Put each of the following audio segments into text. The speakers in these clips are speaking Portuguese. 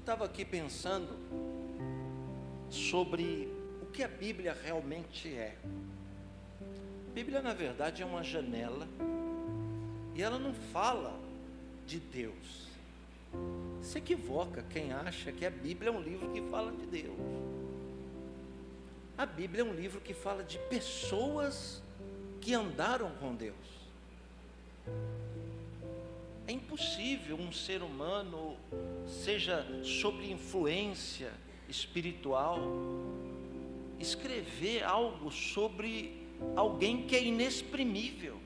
estava aqui pensando sobre o que a Bíblia realmente é. A Bíblia, na verdade, é uma janela, e ela não fala de Deus. Se equivoca quem acha que a Bíblia é um livro que fala de Deus. A Bíblia é um livro que fala de pessoas que andaram com Deus. É impossível um ser humano, seja sob influência espiritual, escrever algo sobre alguém que é inexprimível,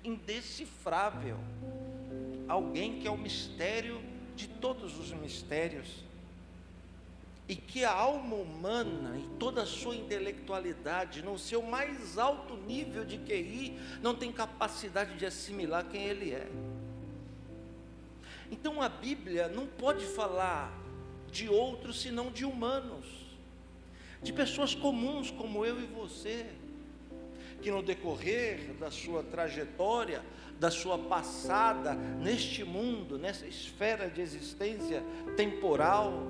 indecifrável, alguém que é o mistério de todos os mistérios, e que a alma humana e toda a sua intelectualidade, no seu mais alto nível de QI, não tem capacidade de assimilar quem ele é. Então a Bíblia não pode falar de outros senão de humanos, de pessoas comuns como eu e você, que no decorrer da sua trajetória, da sua passada neste mundo, nessa esfera de existência temporal,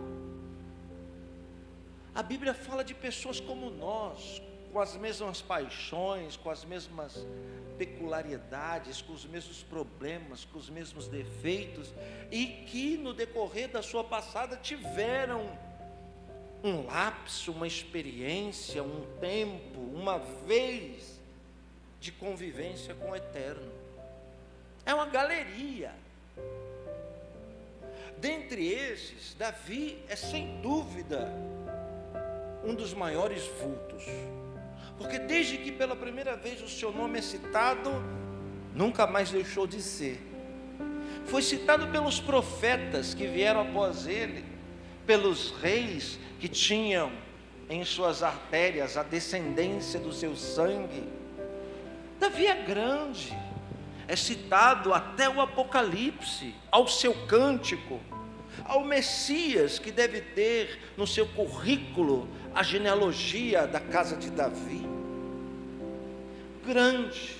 a Bíblia fala de pessoas como nós, com as mesmas paixões, com as mesmas peculiaridades, com os mesmos problemas, com os mesmos defeitos, e que no decorrer da sua passada tiveram um lapso, uma experiência, um tempo, uma vez de convivência com o Eterno. É uma galeria. Dentre esses, Davi é sem dúvida um dos maiores vultos, porque desde que pela primeira vez o seu nome é citado, nunca mais deixou de ser. Foi citado pelos profetas que vieram após ele, pelos reis que tinham em suas artérias a descendência do seu sangue. Davi é grande, é citado até o Apocalipse, ao seu cântico, ao Messias que deve ter no seu currículo a genealogia da casa de Davi. Grande.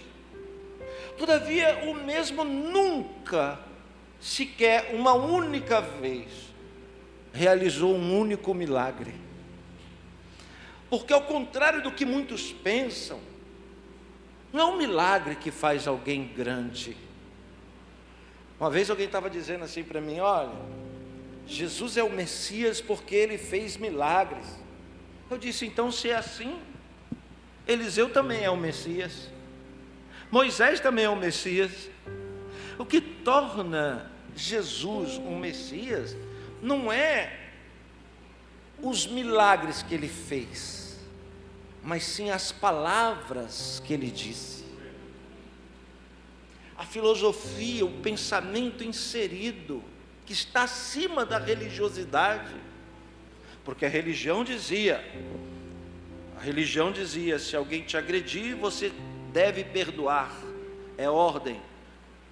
Todavia, o mesmo nunca, sequer uma única vez, realizou um único milagre. Porque ao contrário do que muitos pensam, não é um milagre que faz alguém grande. Uma vez alguém estava dizendo assim para mim: olha, Jesus é o Messias porque ele fez milagres. Eu disse: então, se é assim, Eliseu também é o Messias, Moisés também é o Messias. O que torna Jesus um Messias não é os milagres que ele fez, mas sim as palavras que ele disse, a filosofia, o pensamento inserido, que está acima da religiosidade. Porque a religião dizia, se alguém te agredir, você deve perdoar, é ordem,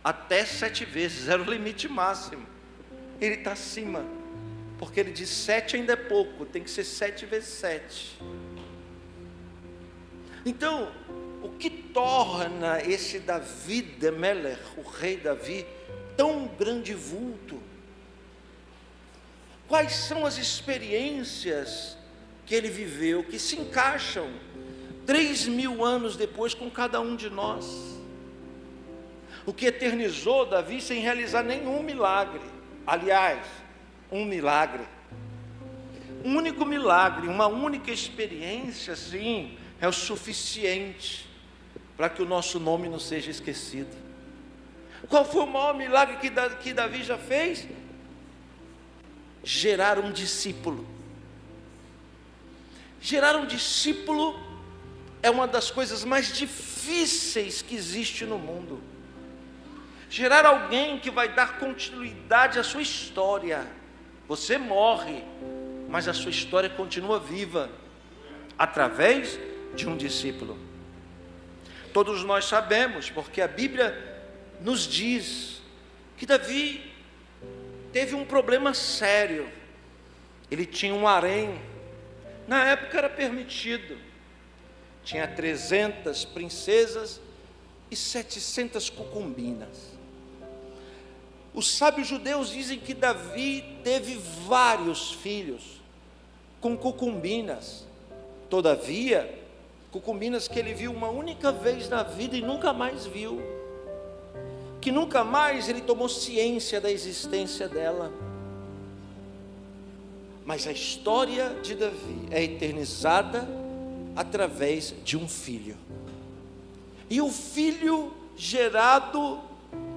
até 7 vezes, era o limite máximo. Ele está acima, porque ele diz 7 ainda é pouco, tem que ser 7 vezes 7. Então, o que torna esse Davi de Melech, o rei Davi, tão grande vulto? Quais são as experiências que ele viveu, que se encaixam 3.000 anos depois com cada um de nós? O que eternizou Davi sem realizar nenhum milagre. Aliás, um milagre, um único milagre, uma única experiência, sim, é o suficiente para que o nosso nome não seja esquecido. Qual foi o maior milagre que Davi já fez? Gerar um discípulo. Gerar um discípulo é uma das coisas mais difíceis que existe no mundo. Gerar alguém que vai dar continuidade à sua história. Você morre, mas a sua história continua viva através de um discípulo. Todos nós sabemos, porque a Bíblia nos diz que Davi teve um problema sério. Ele tinha um harém, na época era permitido, tinha 300 princesas e 700 concubinas. Os sábios judeus dizem que Davi teve vários filhos com concubinas. Todavia, concubinas que ele viu uma única vez na vida e nunca mais viu, que nunca mais ele tomou ciência da existência dela. Mas a história de Davi é eternizada através de um filho. E o filho gerado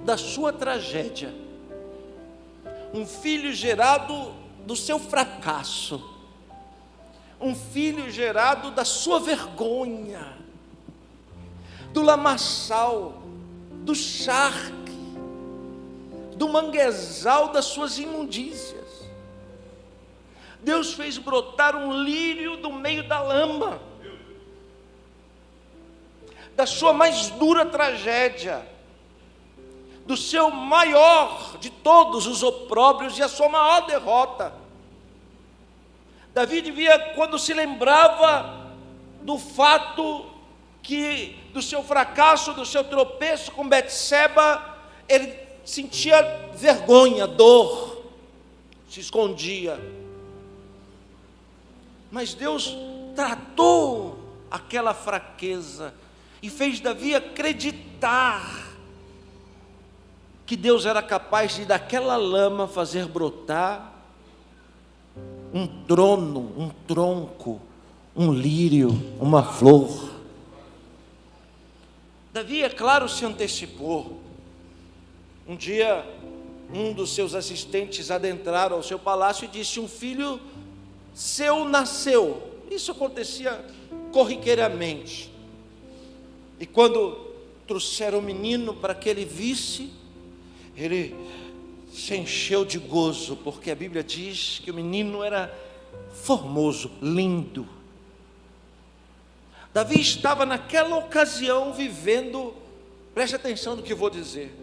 da sua tragédia, um filho gerado do seu fracasso, um filho gerado da sua vergonha, do lamaçal, do charque, do manguezal das suas imundícias. Deus fez brotar um lírio do meio da lama, da sua mais dura tragédia, do seu maior de todos os opróbrios e a sua maior derrota. Davi devia, quando se lembrava do fato que, do seu fracasso, do seu tropeço com Betseba, ele sentia vergonha, dor, se escondia. Mas Deus tratou aquela fraqueza e fez Davi acreditar que Deus era capaz de daquela lama fazer brotar um trono, um tronco, um lírio, uma flor. Davi, é claro, se antecipou. Um dia, um dos seus assistentes adentraram ao seu palácio e disse: um filho seu nasceu. Isso acontecia corriqueiramente. E quando trouxeram o menino para que ele visse, ele se encheu de gozo, porque a Bíblia diz que o menino era formoso, lindo. Davi estava naquela ocasião vivendo, preste atenção no que eu vou dizer.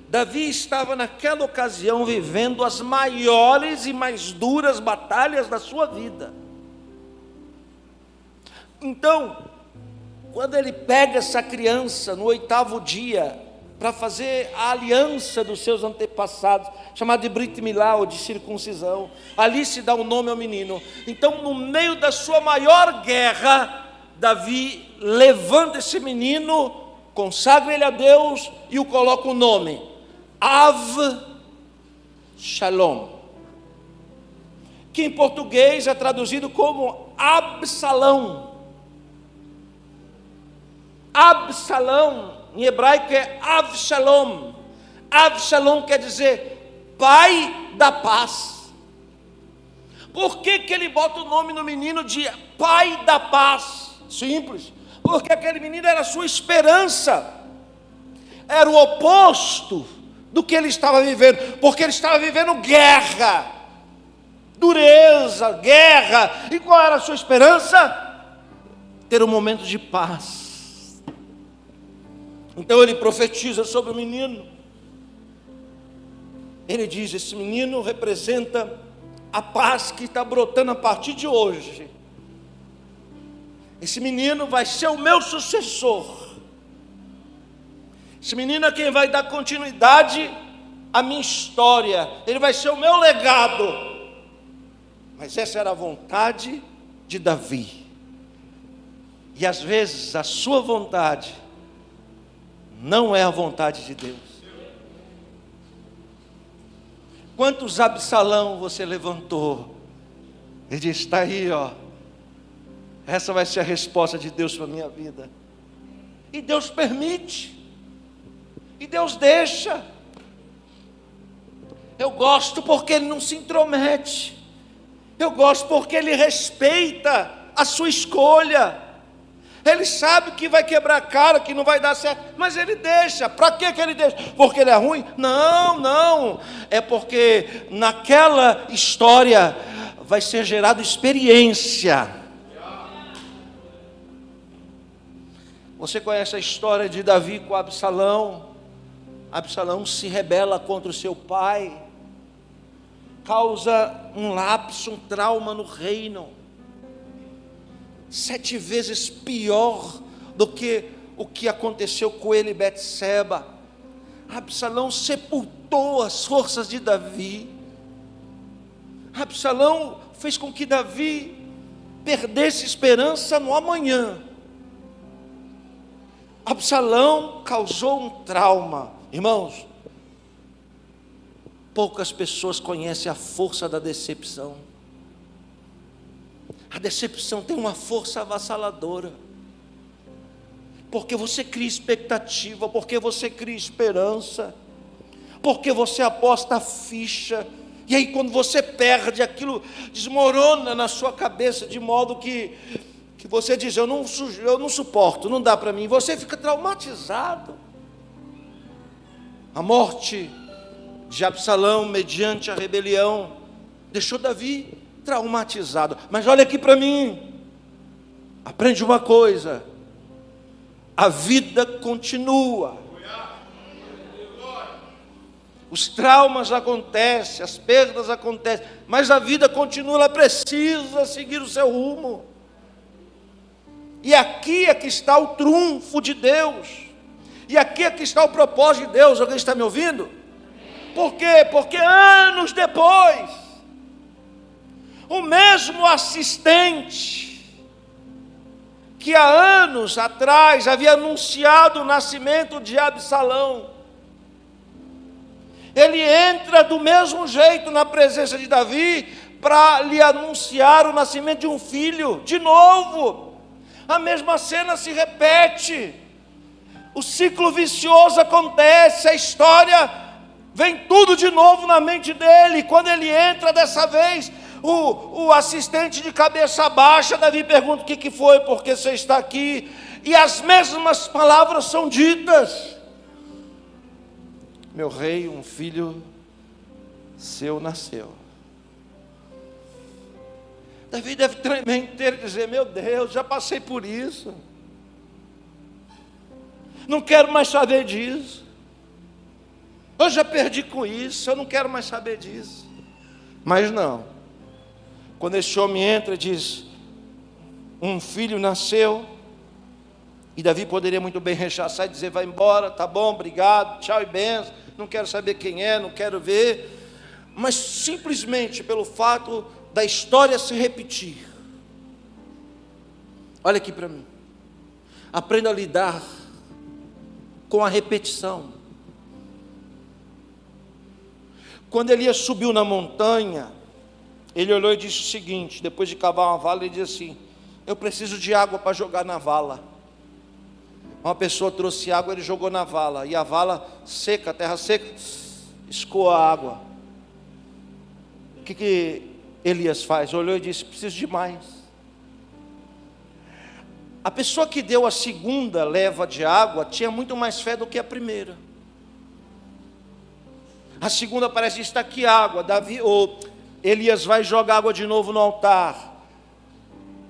Davi estava naquela ocasião vivendo as maiores e mais duras batalhas da sua vida. Então, quando ele pega essa criança no 8º dia, para fazer a aliança dos seus antepassados, chamada de Brit Milá, ou de circuncisão, ali se dá o nome ao menino. Então, no meio da sua maior guerra, Davi levanta esse menino, consagra ele a Deus e o coloca o nome Avshalom, que em português é traduzido como Absalão. Absalão em hebraico é Avshalom. Avshalom quer dizer pai da paz. Por que ele bota o nome no menino de pai da paz? Simples, porque aquele menino era a sua esperança, era o oposto do que ele estava vivendo, porque ele estava vivendo guerra, dureza, guerra. E qual era a sua esperança? Ter um momento de paz. Então ele profetiza sobre o menino. Ele diz: esse menino representa a paz que está brotando a partir de hoje. Esse menino vai ser o meu sucessor. Esse menino é quem vai dar continuidade à minha história. Ele vai ser o meu legado. Mas essa era a vontade de Davi. E às vezes a sua vontade não é a vontade de Deus. Quantos Absalão você levantou? Ele diz: está aí, ó. Essa vai ser a resposta de Deus para a minha vida. E Deus permite. E Deus deixa. Eu gosto porque Ele não se intromete. Eu gosto porque Ele respeita a sua escolha. Ele sabe que vai quebrar a cara, que não vai dar certo, mas Ele deixa. Para que Ele deixa? Porque Ele é ruim? Não. É porque naquela história vai ser gerada experiência. Você conhece a história de Davi com Absalão? Absalão se rebela contra o seu pai, causa um lapso, um trauma no reino, 7 vezes pior do que o que aconteceu com ele e Betseba. Absalão sepultou cortou as forças de Davi. Absalão fez com que Davi perdesse esperança no amanhã. Absalão causou um trauma. Irmãos, poucas pessoas conhecem a força da decepção. A decepção tem uma força avassaladora, porque você cria expectativa, porque você cria esperança, porque você aposta a ficha, e aí quando você perde, aquilo desmorona na sua cabeça, de modo que você diz, eu não suporto, não dá para mim, você fica traumatizado. A morte de Absalão, mediante a rebelião, deixou Davi traumatizado. Mas olha aqui para mim, aprende uma coisa: a vida continua. Os traumas acontecem, as perdas acontecem, mas a vida continua, ela precisa seguir o seu rumo. E aqui é que está o trunfo de Deus, e aqui é que está o propósito de Deus. Alguém está me ouvindo? Por quê? Porque anos depois, o mesmo assistente que há anos atrás havia anunciado o nascimento de Absalão, ele entra do mesmo jeito na presença de Davi para lhe anunciar o nascimento de um filho, de novo. A mesma cena se repete, o ciclo vicioso acontece, a história vem tudo de novo na mente dele. Quando ele entra dessa vez, o assistente de cabeça baixa, Davi pergunta: o que foi, por que você está aqui? E as mesmas palavras são ditas: meu rei, um filho seu nasceu. Davi deve tremer inteiro e dizer: meu Deus, já passei por isso, não quero mais saber disso, eu já perdi com isso, eu não quero mais saber disso. Mas não, quando esse homem entra e diz: um filho nasceu, e Davi poderia muito bem rechaçar e dizer: vai embora, tá bom, obrigado, tchau e benção, não quero saber quem é, não quero ver. Mas simplesmente pelo fato da história se repetir, olha aqui para mim, aprenda a lidar com a repetição. Quando Elias subiu na montanha, ele olhou e disse o seguinte, depois de cavar uma vala, ele disse assim: eu preciso de água para jogar na vala. Uma pessoa trouxe água, ele jogou na vala, e a vala seca, a terra seca, escoa a água. O que Elias faz? Olhou e disse: preciso de mais. A pessoa que deu a segunda leva de água tinha muito mais fé do que a primeira. A segunda parece estar aqui água. Elias vai jogar água de novo no altar.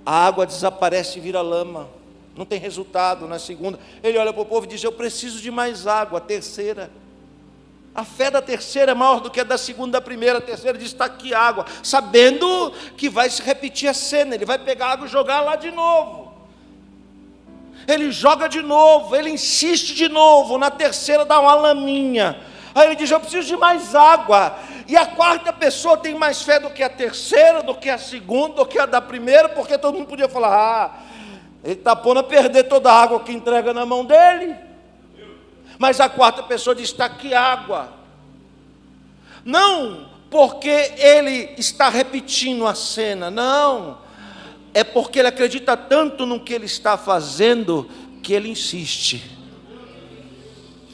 A água desaparece e vira lama. Não tem resultado na segunda. Ele olha para o povo e diz: eu preciso de mais água. A terceira. A fé da terceira é maior do que a da segunda e da primeira. A terceira diz: está aqui água. Sabendo que vai se repetir a cena. Ele vai pegar água e jogar lá de novo. Ele joga de novo. Ele insiste de novo. Na terceira dá uma laminha. Aí ele diz: eu preciso de mais água. E a quarta pessoa tem mais fé do que a terceira, do que a segunda, do que a da primeira, porque todo mundo podia falar: ele está pondo a perder toda a água que entrega na mão dele. Mas a quarta pessoa diz: está aqui água. Não porque ele está repetindo a cena, não. É porque ele acredita tanto no que ele está fazendo, que ele insiste.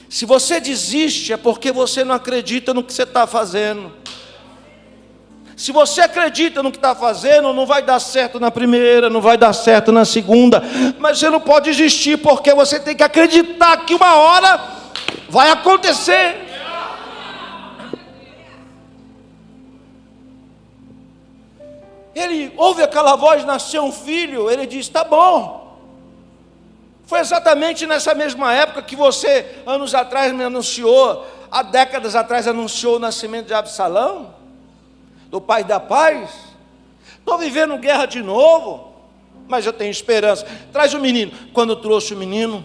Se você desiste, é porque você não acredita no que você está fazendo. Se você acredita no que está fazendo, não vai dar certo na primeira, não vai dar certo na segunda, mas você não pode desistir, porque você tem que acreditar que uma hora vai acontecer. Ele ouve aquela voz: nasceu um filho. Ele diz: tá bom. Foi exatamente nessa mesma época que você, anos atrás, me anunciou, há décadas atrás, anunciou o nascimento de Absalão, do pai da paz. Estou vivendo guerra de novo, mas eu tenho esperança. Traz o menino. Quando trouxe o menino,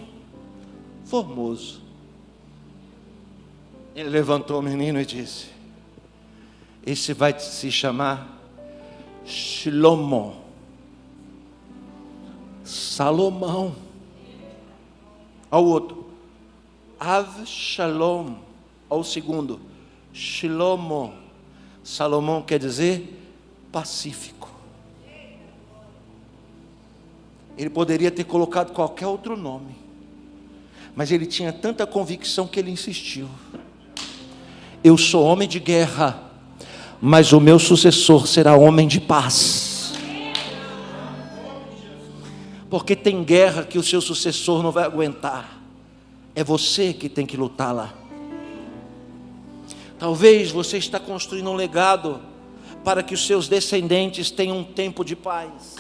formoso, Ele levantou o menino e disse: esse vai se chamar Shlomo, Salomão. Ao outro, Avshalom. Ao segundo, Shlomo. Salomão quer dizer pacífico. Ele poderia ter colocado qualquer outro nome, mas ele tinha tanta convicção que ele insistiu. Eu sou homem de guerra, mas o meu sucessor será homem de paz. Porque tem guerra que o seu sucessor não vai aguentar. É você que tem que lutar lá. Talvez você está construindo um legado para que os seus descendentes tenham um tempo de paz.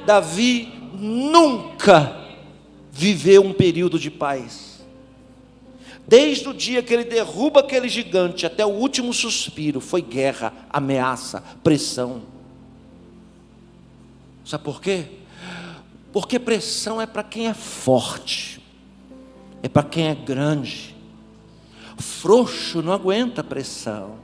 Davi nunca viveu um período de paz. Desde o dia que ele derruba aquele gigante até o último suspiro, foi guerra, ameaça, pressão. Sabe por quê? Porque pressão é para quem é forte, é para quem é grande. Frouxo não aguenta pressão.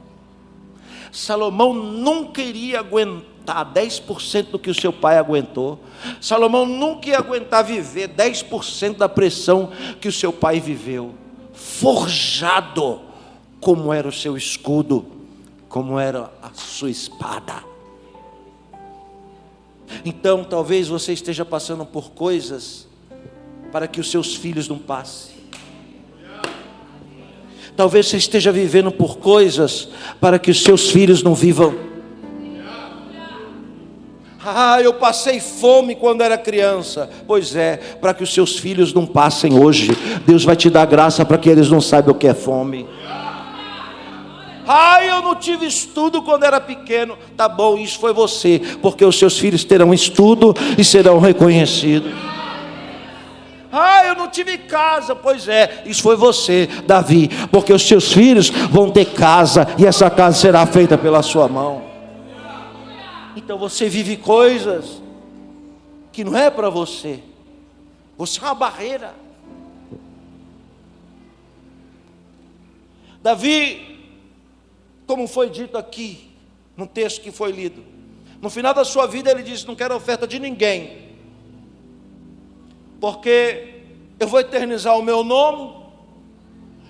Salomão nunca iria aguentar 10% do que o seu pai aguentou. Salomão nunca ia aguentar viver 10% da pressão que o seu pai viveu. Forjado como era o seu escudo, como era a sua espada. Então talvez você esteja passando por coisas para que os seus filhos não passem. Talvez você esteja vivendo por coisas para que os seus filhos não vivam. Eu passei fome quando era criança. Pois é, para que os seus filhos não passem hoje. Deus vai te dar graça para que eles não saibam o que é fome. Eu não tive estudo quando era pequeno. Tá bom, isso foi você, porque os seus filhos terão estudo e serão reconhecidos. Eu não tive casa. Pois é, isso foi você, Davi, porque os seus filhos vão ter casa, e essa casa será feita pela sua mão. Então você vive coisas que não é para você. Você é uma barreira. Davi, como foi dito aqui no texto que foi lido, no final da sua vida ele disse: não quero oferta de ninguém, porque eu vou eternizar o meu nome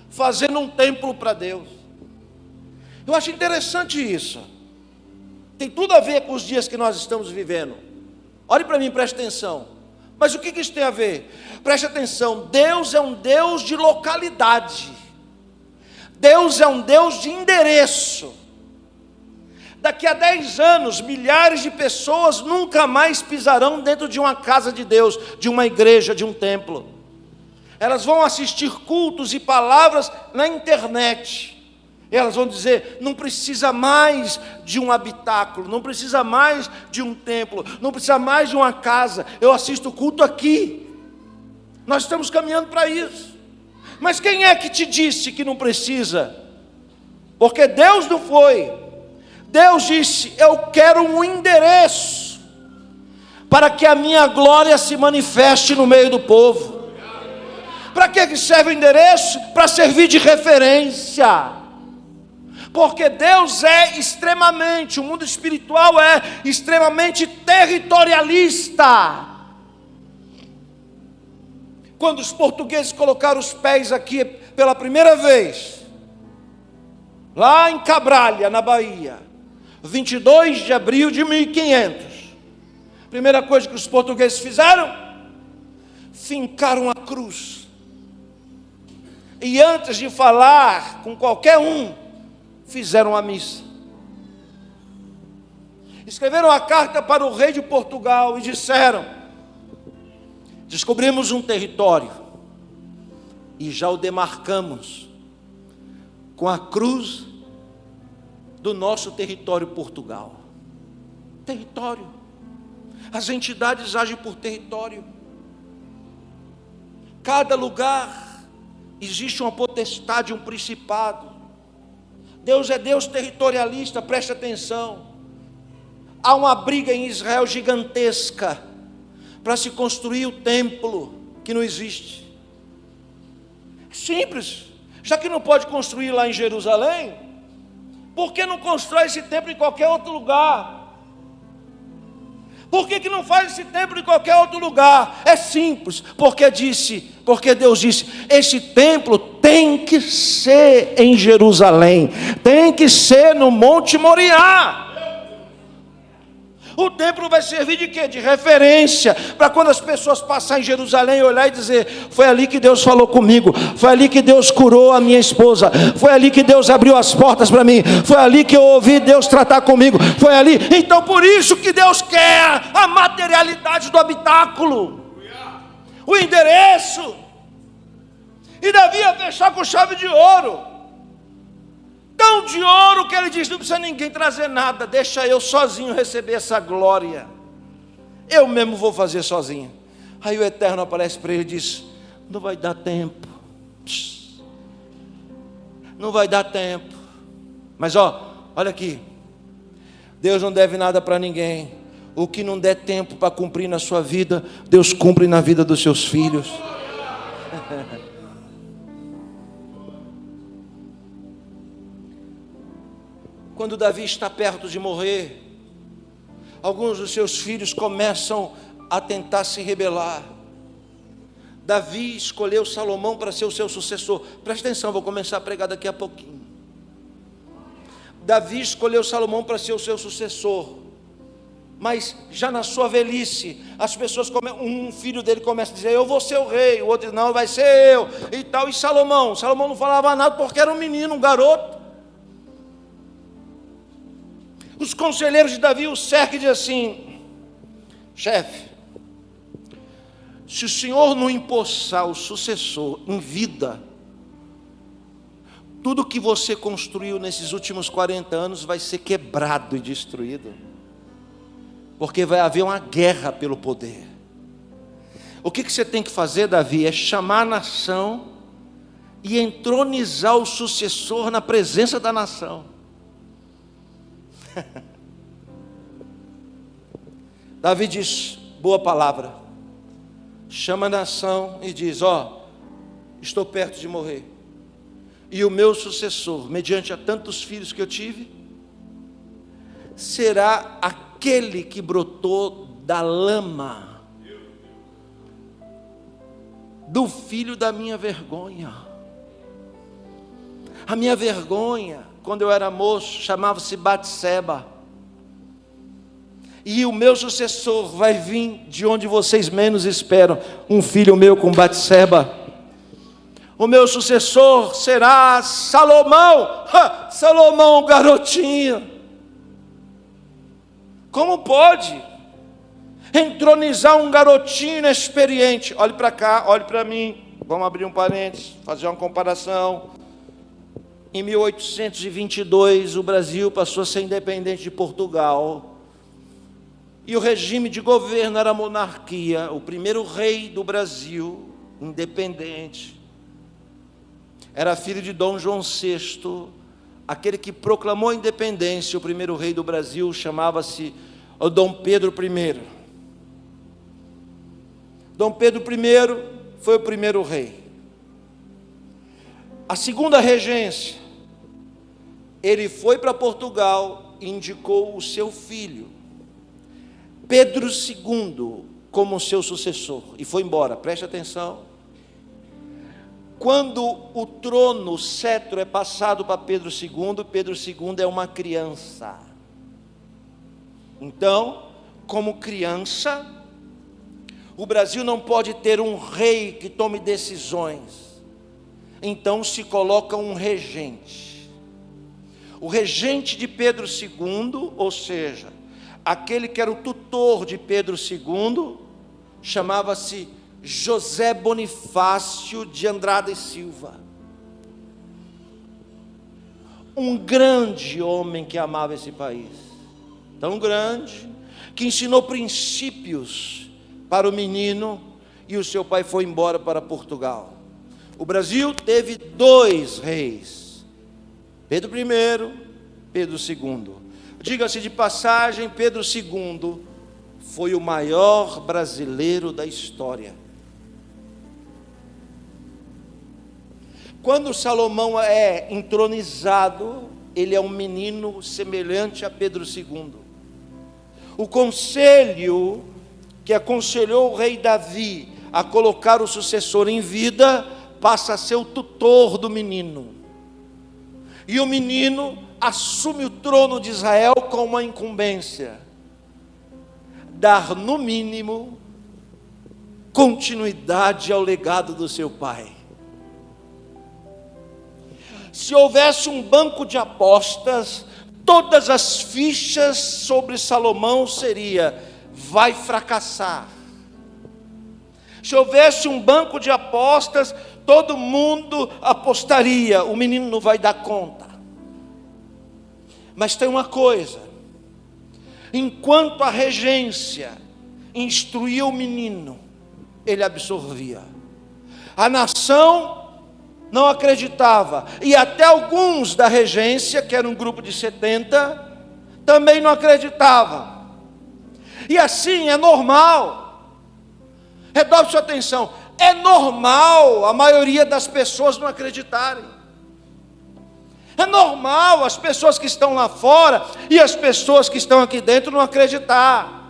fazendo um templo para Deus. Eu acho interessante isso. Tem tudo a ver com os dias que nós estamos vivendo. Olhe para mim, preste atenção. Mas o que isso tem a ver? Preste atenção. Deus é um Deus de localidade. Deus é um Deus de endereço. Daqui a 10 anos, milhares de pessoas nunca mais pisarão dentro de uma casa de Deus, de uma igreja, de um templo. Elas vão assistir cultos e palavras na internet. Elas vão dizer: não precisa mais de um habitáculo, não precisa mais de um templo, não precisa mais de uma casa, eu assisto o culto aqui. Nós estamos caminhando para isso. Mas quem é que te disse que não precisa? Porque Deus não foi. Deus disse: eu quero um endereço para que a minha glória se manifeste no meio do povo. Para que serve o endereço? Para servir de referência. Porque Deus é extremamente, o mundo espiritual é extremamente territorialista. Quando os portugueses colocaram os pés aqui pela primeira vez, lá em Cabralha, na Bahia, 22 de abril de 1500, a primeira coisa que os portugueses fizeram, fincaram a cruz. E antes de falar com qualquer um, fizeram a missa. Escreveram a carta para o rei de Portugal e disseram: descobrimos um território e já o demarcamos com a cruz do nosso território Portugal. Território. As entidades agem por território. Cada lugar existe uma potestade, um principado. Deus é Deus territorialista, preste atenção. Há uma briga em Israel gigantesca para se construir o templo que não existe. É simples. Já que não pode construir lá em Jerusalém, por que não constrói esse templo em qualquer outro lugar? Por que não faz esse templo em qualquer outro lugar? É simples, porque Deus disse, esse templo tem que ser em Jerusalém, tem que ser no Monte Moriá. O templo vai servir de quê? De referência, para quando as pessoas passarem em Jerusalém, olhar e dizer, foi ali que Deus falou comigo, foi ali que Deus curou a minha esposa, foi ali que Deus abriu as portas para mim, foi ali que eu ouvi Deus tratar comigo, foi ali. Então por isso que Deus quer a materialidade do habitáculo, o endereço. E Davi ia fechar com chave de ouro, tão de ouro que ele diz, não precisa ninguém trazer nada, deixa eu sozinho receber essa glória, eu mesmo vou fazer sozinho. Aí o Eterno aparece para ele e diz, não vai dar tempo, não vai dar tempo. Mas olha aqui, Deus não deve nada para ninguém. O que não der tempo para cumprir na sua vida, Deus cumpre na vida dos seus filhos. Quando Davi está perto de morrer, alguns dos seus filhos começam a tentar se rebelar. Davi escolheu Salomão para ser o seu sucessor. Presta atenção, vou começar a pregar daqui a pouquinho. Davi escolheu Salomão para ser o seu sucessor, mas já na sua velhice, as pessoas um filho dele começa a dizer, eu vou ser o rei, o outro diz, não, vai ser eu, e tal. E Salomão não falava nada porque era um menino, um garoto. Os conselheiros de Davi o cercam e dizem assim, chefe, se o senhor não empossar o sucessor em vida, tudo que você construiu nesses últimos 40 anos vai ser quebrado e destruído, porque vai haver uma guerra pelo poder. O que você tem que fazer, Davi, é chamar a nação e entronizar o sucessor na presença da nação. Davi diz, boa palavra, chama a nação e diz, estou perto de morrer, e o meu sucessor, mediante a tantos filhos que eu tive, será aquele que brotou da lama, do filho da minha vergonha. A minha vergonha, quando eu era moço, chamava-se Batseba. E o meu sucessor vai vir de onde vocês menos esperam, um filho meu com Batseba. O meu sucessor será Salomão. Salomão, garotinho. Como pode entronizar um garotinho inexperiente? Olhe para cá, olhe para mim. Vamos abrir um parênteses, fazer uma comparação. Em 1822, o Brasil passou a ser independente de Portugal. E o regime de governo era a monarquia. O primeiro rei do Brasil, independente, era filho de Dom João VI, aquele que proclamou a independência. O primeiro rei do Brasil chamava-se Dom Pedro I. Dom Pedro I foi o primeiro rei. A segunda regência, ele foi para Portugal e indicou o seu filho, Pedro II, como seu sucessor, e foi embora. Preste atenção. Quando o trono, o cetro é passado para Pedro II, Pedro II é uma criança. Então, como criança, o Brasil não pode ter um rei que tome decisões. Então se coloca um regente. O regente de Pedro II, ou seja, aquele que era o tutor de Pedro II, chamava-se José Bonifácio de Andrade e Silva. Um grande homem que amava esse país, tão grande, que ensinou princípios para o menino, e o seu pai foi embora para Portugal. O Brasil teve 2 reis, Pedro I, Pedro II. Diga-se de passagem, Pedro II foi o maior brasileiro da história. Quando Salomão é entronizado, ele é um menino semelhante a Pedro II. O conselho que aconselhou o rei Davi a colocar o sucessor em vida, passa a ser o tutor do menino. E o menino assume o trono de Israel com uma incumbência: dar, no mínimo, continuidade ao legado do seu pai. Se houvesse um banco de apostas, todas as fichas sobre Salomão seria: vai fracassar. Se houvesse um banco de apostas, todo mundo apostaria: o menino não vai dar conta. Mas tem uma coisa: enquanto a regência instruía o menino, ele absorvia. A nação não acreditava, e até alguns da regência, que era um grupo de 70, também não acreditavam. E assim é normal. Redobre sua atenção: é normal a maioria das pessoas não acreditarem. É normal as pessoas que estão lá fora e as pessoas que estão aqui dentro não acreditar.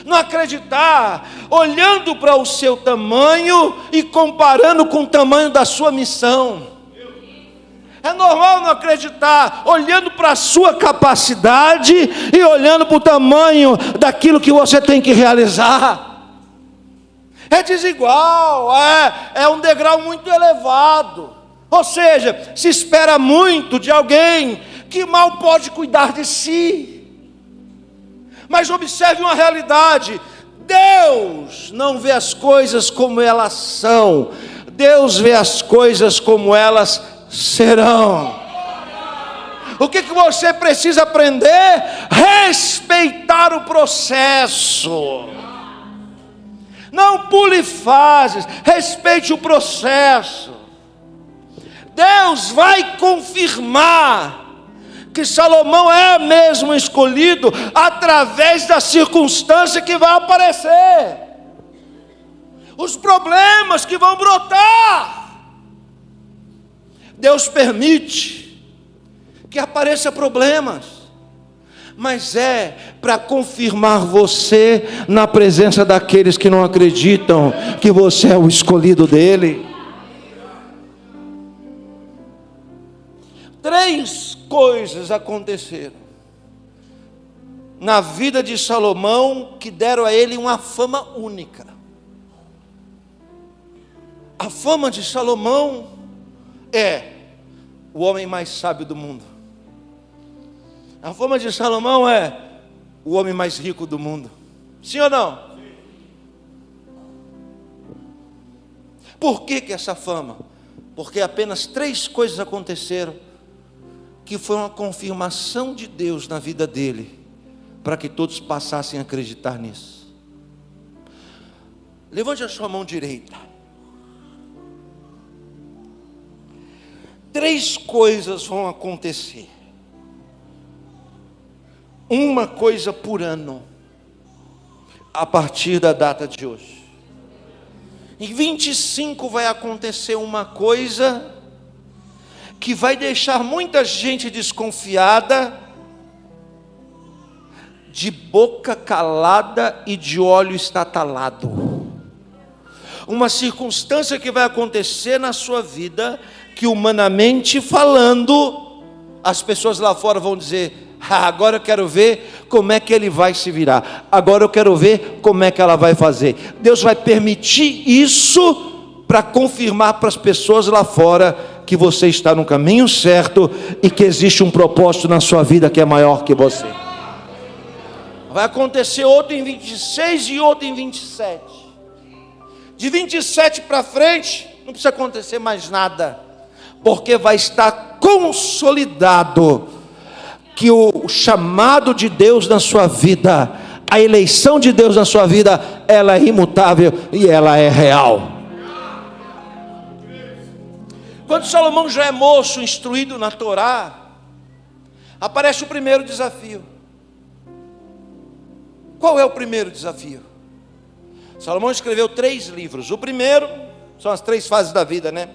Não acreditar olhando para o seu tamanho e comparando com o tamanho da sua missão. É normal não acreditar olhando para a sua capacidade e olhando para o tamanho daquilo que você tem que realizar. É desigual, é um degrau muito elevado. Ou seja, se espera muito de alguém que mal pode cuidar de si. Mas observe uma realidade: Deus não vê as coisas como elas são, Deus vê as coisas como elas serão. O que você precisa aprender? Respeitar o processo. Não pule fases, respeite o processo. Deus vai confirmar que Salomão é mesmo escolhido através da circunstância que vai aparecer, os problemas que vão brotar. Deus permite que apareçam problemas, mas é para confirmar você na presença daqueles que não acreditam que você é o escolhido dele. 3 coisas aconteceram na vida de Salomão que deram a ele uma fama única. A fama de Salomão é o homem mais sábio do mundo. A fama de Salomão é o homem mais rico do mundo. Sim ou não? Sim. Por que essa fama? Porque apenas 3 coisas aconteceram que foi uma confirmação de Deus na vida dele, para que todos passassem a acreditar nisso. Levante a sua mão direita. 3 coisas vão acontecer. Uma coisa por ano, a partir da data de hoje. Em 25 vai acontecer uma coisa que vai deixar muita gente desconfiada, de boca calada e de olho estatalado. Uma circunstância que vai acontecer na sua vida, que humanamente falando, as pessoas lá fora vão dizer: agora eu quero ver como é que ele vai se virar, agora eu quero ver como é que ela vai fazer. Deus vai permitir isso para confirmar para as pessoas lá fora que você está no caminho certo e que existe um propósito na sua vida que é maior que você. Vai acontecer outro em 26 e outro em 27. De 27 para frente, não precisa acontecer mais nada, porque vai estar consolidado que o chamado de Deus na sua vida, a eleição de Deus na sua vida, ela é imutável e ela é real. Quando Salomão já é moço, instruído na Torá, aparece o primeiro desafio. Qual é o primeiro desafio? Salomão escreveu 3 livros. O primeiro, são as 3 fases da vida, né?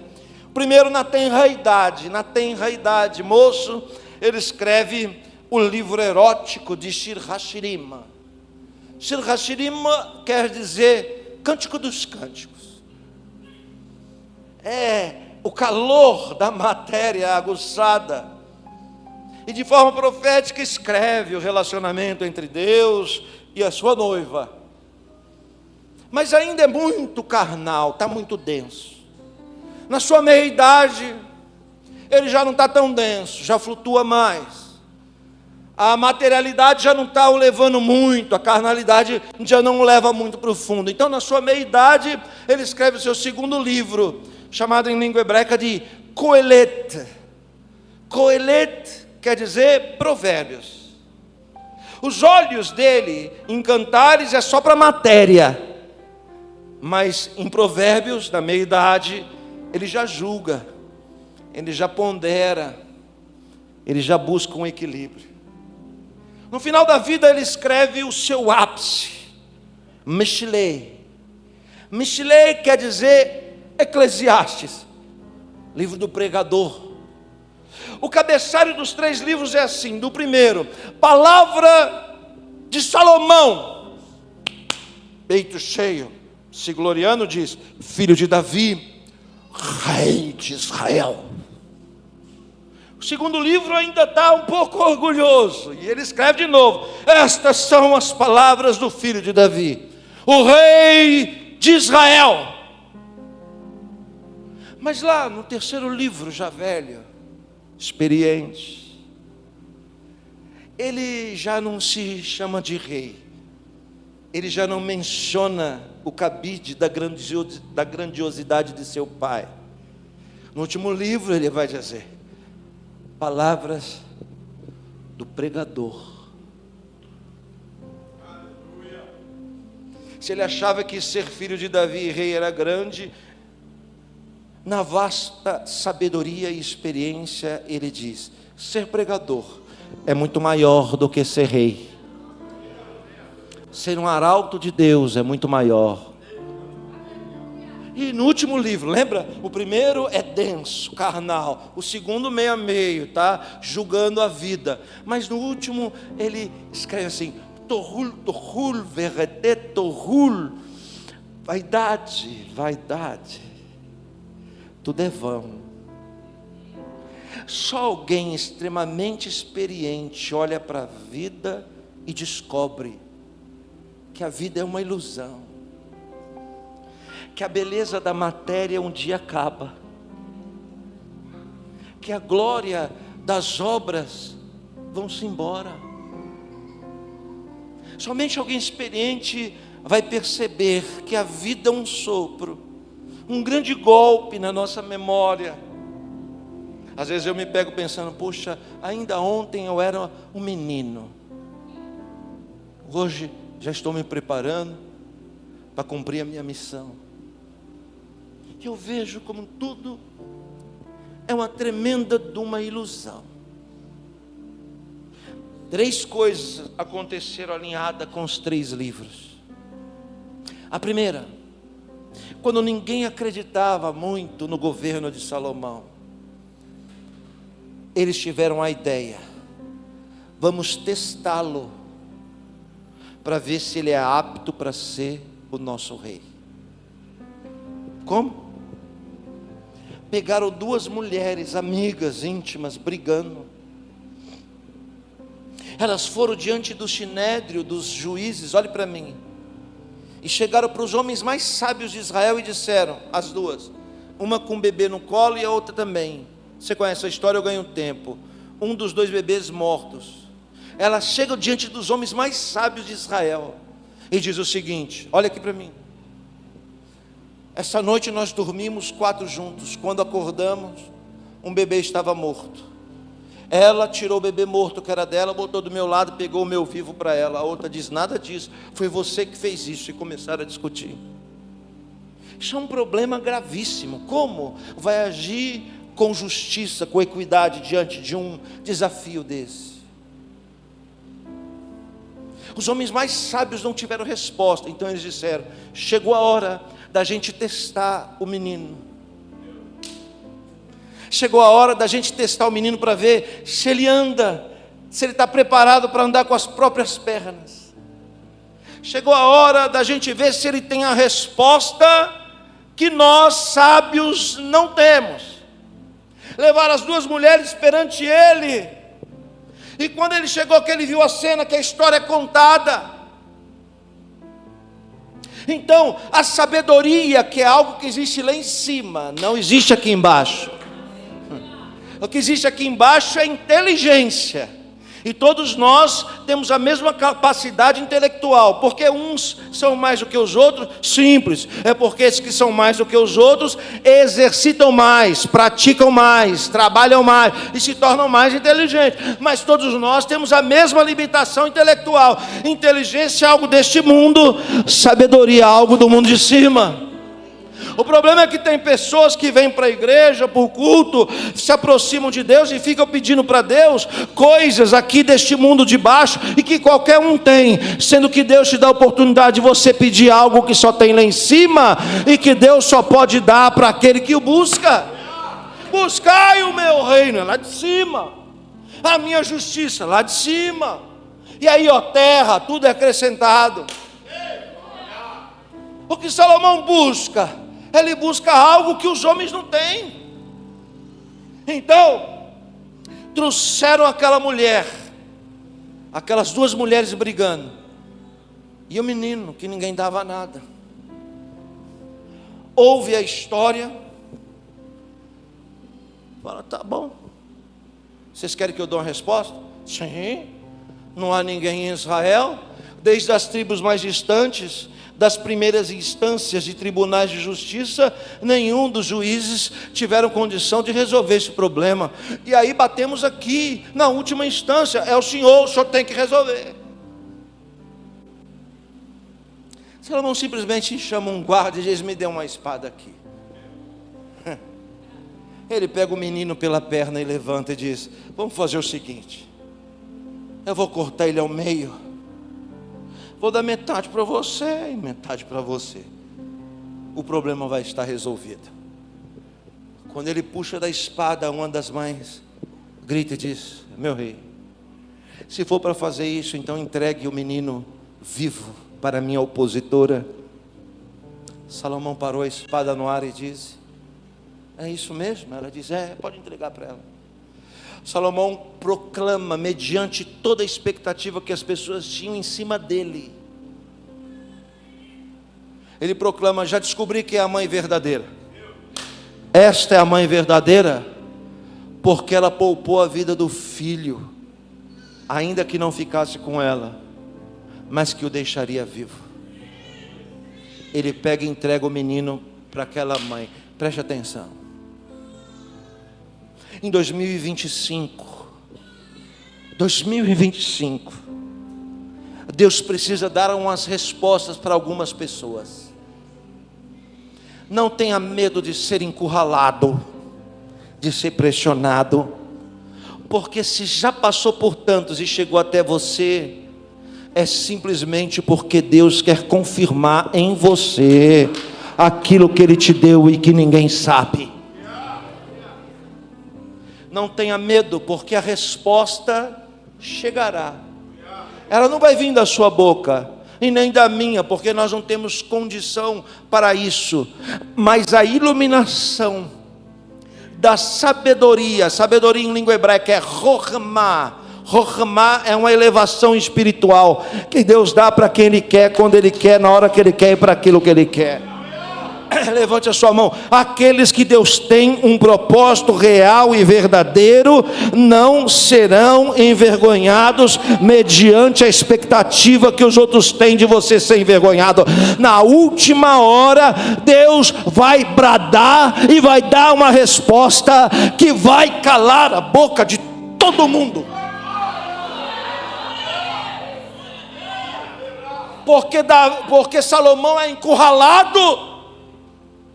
Primeiro, na tenra idade, moço, ele escreve o livro erótico de Shir Hashirim. Shir Hashirim quer dizer Cântico dos Cânticos. É o calor da matéria aguçada. E de forma profética escreve o relacionamento entre Deus e a sua noiva. Mas ainda é muito carnal, está muito denso. Na sua meia-idade, ele já não está tão denso, já flutua mais. A materialidade já não está o levando muito, a carnalidade já não o leva muito para o fundo. Então, na sua meia-idade, ele escreve o seu segundo livro, chamado em língua hebraica de Coelet. Coelet quer dizer provérbios. Os olhos dele em Cantares é só para a matéria, mas em Provérbios, na meia-idade, ele já julga, ele já pondera, ele já busca um equilíbrio. No final da vida ele escreve o seu ápice, Mishlei. Mishlei quer dizer Eclesiastes, livro do pregador. O cabeçalho dos 3 livros é assim: do primeiro, palavra de Salomão, peito cheio, se gloriando, diz, filho de Davi, rei de Israel. O segundo livro ainda está um pouco orgulhoso, e ele escreve de novo, estas são as palavras do filho de Davi, o rei de Israel. Mas lá no terceiro livro, já velho, experiente, ele já não se chama de rei, ele já não menciona o cabide da grandiosidade de seu pai. No último livro ele vai dizer, palavras do pregador. Se ele achava que ser filho de Davi e rei era grande, na vasta sabedoria e experiência, ele diz, ser pregador é muito maior do que ser rei. Ser um arauto de Deus é muito maior. E no último livro, lembra? O primeiro é denso, carnal. O segundo meio a meio, tá? Julgando a vida. Mas no último ele escreve assim, Torul, torul, verete, torul. Vaidade, vaidade. Tudo é vão. Só alguém extremamente experiente olha para a vida e descobre que a vida é uma ilusão, que a beleza da matéria um dia acaba, que a glória das obras vão-se embora. Somente alguém experiente vai perceber que a vida é um sopro, um grande golpe na nossa memória. Às vezes eu me pego pensando, puxa, ainda ontem eu era um menino, hoje já estou me preparando para cumprir a minha missão. Eu vejo como tudo é uma tremenda de uma ilusão. 3 coisas aconteceram alinhadas com os 3 livros. A primeira, quando ninguém acreditava muito no governo de Salomão, eles tiveram a ideia, vamos testá-lo, para ver se ele é apto para ser o nosso rei. Como? Pegaram 2 mulheres amigas, íntimas, brigando. Elas foram diante do sinédrio, dos juízes, olhe para mim, e chegaram para os homens mais sábios de Israel e disseram, as 2, uma com um bebê no colo e a outra também. Você conhece a história, eu ganho tempo. Um dos 2 bebês mortos. Elas chegam diante dos homens mais sábios de Israel e diz o seguinte, olha aqui para mim, essa noite nós dormimos 4 juntos, quando acordamos, um bebê estava morto. Ela tirou o bebê morto que era dela, botou do meu lado, pegou o meu vivo para ela. A outra diz, nada disso, foi você que fez isso. E começaram a discutir. Isso é um problema gravíssimo. Como vai agir com justiça, com equidade diante de um desafio desse? Os homens mais sábios não tiveram resposta, então eles disseram, chegou a hora da gente testar o menino. Chegou a hora da gente testar o menino para ver se ele anda, se ele está preparado para andar com as próprias pernas. Chegou a hora da gente ver se ele tem a resposta que nós sábios não temos. Levaram as duas mulheres perante ele, e quando ele chegou, que ele viu a cena, que a história é contada. Então, a sabedoria, que é algo que existe lá em cima, não existe aqui embaixo. O que existe aqui embaixo é inteligência. E todos nós temos a mesma capacidade intelectual. Porque uns são mais do que os outros? Simples. É porque esses que são mais do que os outros exercitam mais, praticam mais, trabalham mais e se tornam mais inteligentes. Mas todos nós temos a mesma limitação intelectual. Inteligência é algo deste mundo, sabedoria é algo do mundo de cima. O problema é que tem pessoas que vêm para a igreja, por culto, se aproximam de Deus e ficam pedindo para Deus coisas aqui deste mundo de baixo, e que qualquer um tem, sendo que Deus te dá a oportunidade de você pedir algo que só tem lá em cima, e que Deus só pode dar para aquele que o busca. Buscai o meu reino, é lá de cima, a minha justiça, lá de cima. E aí, ó, terra, tudo é acrescentado. O que Salomão busca? Ele busca algo que os homens não têm. Então, trouxeram aquela mulher, aquelas duas mulheres brigando, e o menino que ninguém dava nada. Ouve a história, fala, tá bom, vocês querem que eu dê uma resposta? Sim. Não há ninguém em Israel, desde as tribos mais distantes, das primeiras instâncias de tribunais de justiça, nenhum dos juízes tiveram condição de resolver esse problema. E aí batemos aqui, na última instância, é o senhor tem que resolver. Salomão simplesmente chama um guarda e diz, me dê uma espada aqui. Ele pega o menino pela perna e levanta e diz, vamos fazer o seguinte, eu vou cortar ele ao meio, vou dar metade para você e metade para você. O problema vai estar resolvido. Quando ele puxa da espada, uma das mães grita e diz, meu rei, se for para fazer isso, então entregue o menino vivo para a minha opositora. Salomão parou a espada no ar e disse, é isso mesmo? Ela diz, pode entregar para ela. Salomão proclama, mediante toda a expectativa que as pessoas tinham em cima dele, ele proclama, já descobri que é a mãe verdadeira. Esta é a mãe verdadeira, porque ela poupou a vida do filho, ainda que não ficasse com ela, mas que o deixaria vivo. Ele pega e entrega o menino para aquela mãe. Preste atenção. Em 2025, Deus precisa dar umas respostas para algumas pessoas. Não tenha medo de ser encurralado, de ser pressionado, porque se já passou por tantos e chegou até você, é simplesmente porque Deus quer confirmar em você aquilo que Ele te deu e que ninguém sabe. Não tenha medo, porque a resposta chegará. Ela não vai vir da sua boca, e nem da minha, porque nós não temos condição para isso. Mas a iluminação da sabedoria, sabedoria em língua hebraica é rokhmah. Rokhmah é uma elevação espiritual que Deus dá para quem Ele quer, quando Ele quer, na hora que Ele quer e para aquilo que Ele quer. Levante a sua mão. Aqueles que Deus tem um propósito real e verdadeiro não serão envergonhados mediante a expectativa que os outros têm de você ser envergonhado. Na última hora, Deus vai bradar e vai dar uma resposta que vai calar a boca de todo mundo. Porque Salomão é encurralado,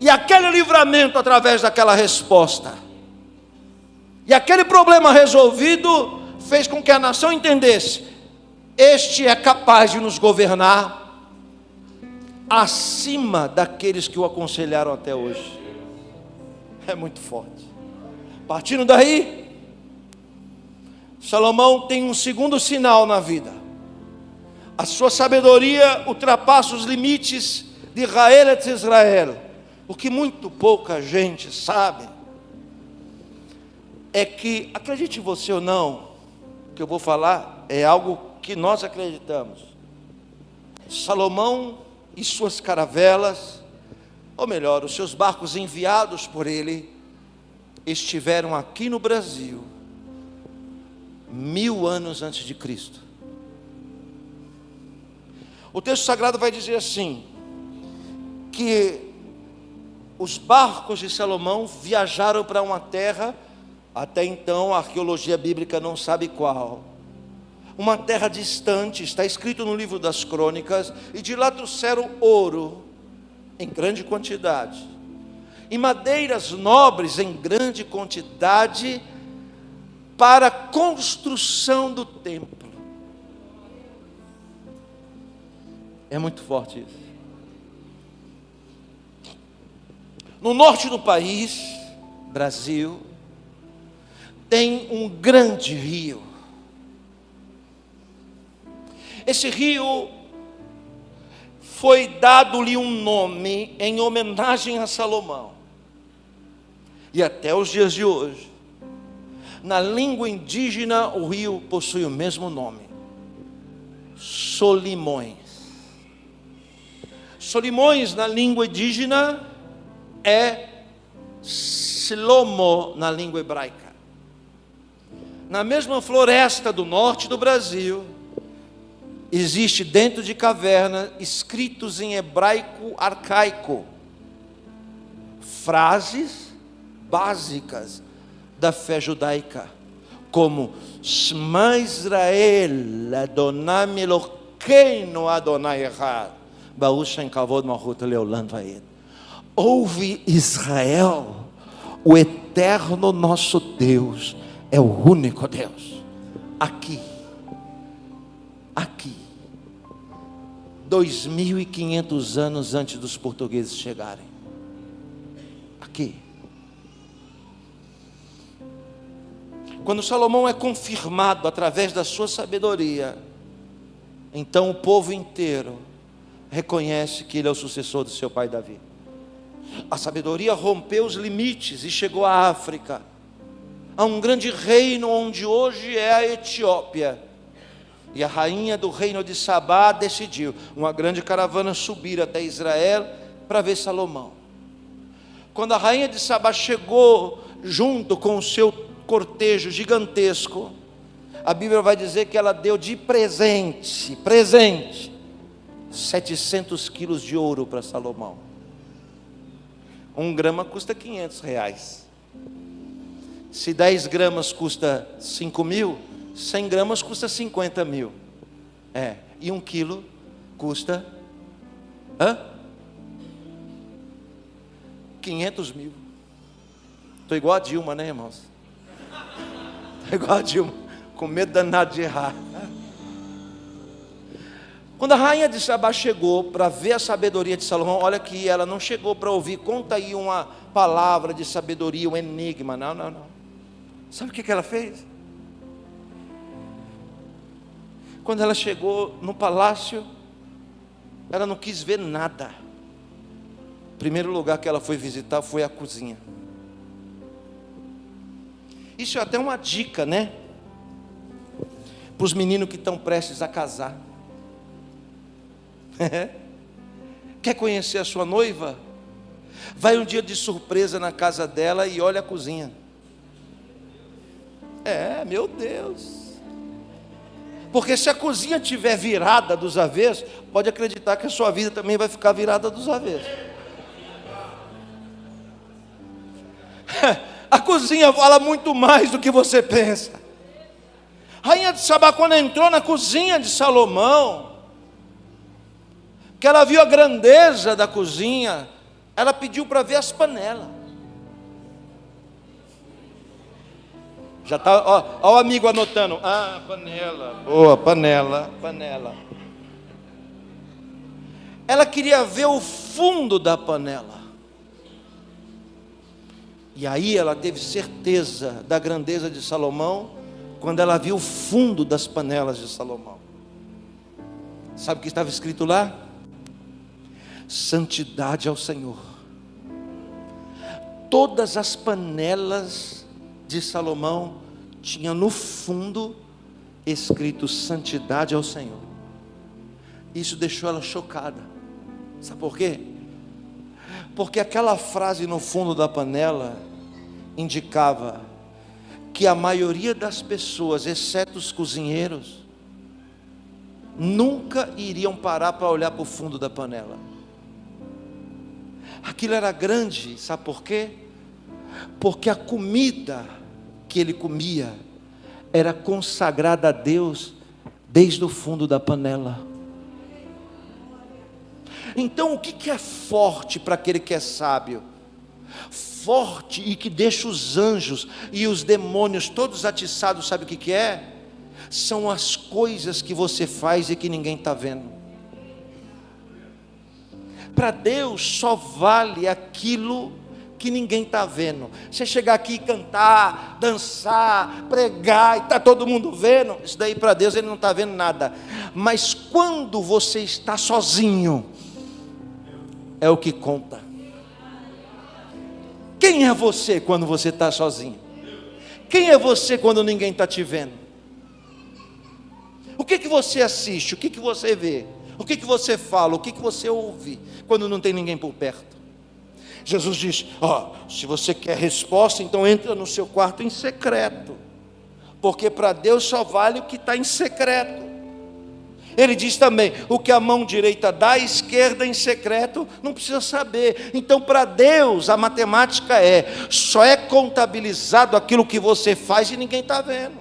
e aquele livramento através daquela resposta, e aquele problema resolvido, fez com que a nação entendesse: este é capaz de nos governar acima daqueles que o aconselharam até hoje. É muito forte. Partindo daí, Salomão tem um segundo sinal na vida. A sua sabedoria ultrapassa os limites de Israel. O que muito pouca gente sabe é que, acredite você ou não, o que eu vou falar é algo que nós acreditamos. Salomão e suas caravelas, ou melhor, os seus barcos enviados por ele, estiveram aqui no Brasil 1000 anos antes de Cristo. O texto sagrado vai dizer assim, que os barcos de Salomão viajaram para uma terra, até então a arqueologia bíblica não sabe qual, uma terra distante, está escrito no livro das crônicas, e de lá trouxeram ouro em grande quantidade, e madeiras nobres em grande quantidade, para a construção do templo. É muito forte isso. No norte do país, Brasil, tem um grande rio. Esse rio foi dado-lhe um nome em homenagem a Salomão. E até os dias de hoje, na língua indígena, o rio possui o mesmo nome: Solimões. Solimões na língua indígena é Silomo na língua hebraica. Na mesma floresta do norte do Brasil, existe dentro de caverna, escritos em hebraico arcaico, frases básicas da fé judaica, como Shema Israel, Adonai Elokeinu, Adonai Echad, Baruch Shem Kavod Malchut Leolam Vaed. Ouve Israel, o eterno nosso Deus é o único Deus. Aqui, 2500 anos antes dos portugueses chegarem, aqui. Quando Salomão é confirmado através da sua sabedoria, então o povo inteiro reconhece que ele é o sucessor do seu pai Davi. A sabedoria rompeu os limites e chegou à África, a um grande reino onde hoje é a Etiópia. E a rainha do reino de Sabá decidiu uma grande caravana subir até Israel para ver Salomão. Quando a rainha de Sabá chegou junto com o seu cortejo gigantesco, a Bíblia vai dizer que ela deu de presente 700 quilos de ouro para Salomão. 1 grama custa R$500. Se 10 gramas custa 5.000, 100 gramas custa 50.000. E 1 quilo custa 500.000. Estou igual a Dilma, né, irmãos? Estou igual a Dilma, com medo danado de errar. Quando a rainha de Sabá chegou para ver a sabedoria de Salomão, olha que ela não chegou para ouvir, conta aí uma palavra de sabedoria, um enigma, não. Sabe o que ela fez? Quando ela chegou no palácio, ela não quis ver nada. O primeiro lugar que ela foi visitar foi a cozinha. Isso é até uma dica, né? Para os meninos que estão prestes a casar. Quer conhecer a sua noiva? Vai um dia de surpresa na casa dela e olha a cozinha. Meu Deus. Porque se a cozinha estiver virada dos avessos, pode acreditar que a sua vida também vai ficar virada dos avessos. A cozinha fala muito mais do que você pensa. A rainha de Sabá, quando entrou na cozinha de Salomão, que ela viu a grandeza da cozinha, ela pediu para ver as panelas. Já está, ó o amigo anotando. Panela, boa, panela. Ela queria ver o fundo da panela. E aí ela teve certeza da grandeza de Salomão, quando ela viu o fundo das panelas de Salomão. Sabe o que estava escrito lá? Santidade ao Senhor. Todas as panelas de Salomão tinham no fundo escrito santidade ao Senhor. Isso deixou ela chocada. Sabe por quê? Porque aquela frase no fundo da panela indicava que a maioria das pessoas, exceto os cozinheiros, nunca iriam parar para olhar para o fundo da panela. Aquilo era grande, sabe por quê? Porque a comida que ele comia era consagrada a Deus desde o fundo da panela. Então o que é forte para aquele que é sábio? Forte e que deixa os anjos e os demônios todos atiçados, sabe o que é? São as coisas que você faz e que ninguém está vendo. Para Deus só vale aquilo que ninguém está vendo. Você chegar aqui e cantar, dançar, pregar, e está todo mundo vendo, isso daí para Deus ele não está vendo nada. Mas quando você está sozinho, é o que conta. Quem é você quando você está sozinho? Quem é você quando ninguém está te vendo? O que você assiste? O que você vê? O que você fala? O que você ouve quando não tem ninguém por perto? Jesus diz: se você quer resposta, então entra no seu quarto em secreto, porque para Deus só vale o que está em secreto. Ele diz também: o que a mão direita dá, a esquerda em secreto não precisa saber. Então para Deus a matemática só é contabilizado aquilo que você faz e ninguém está vendo,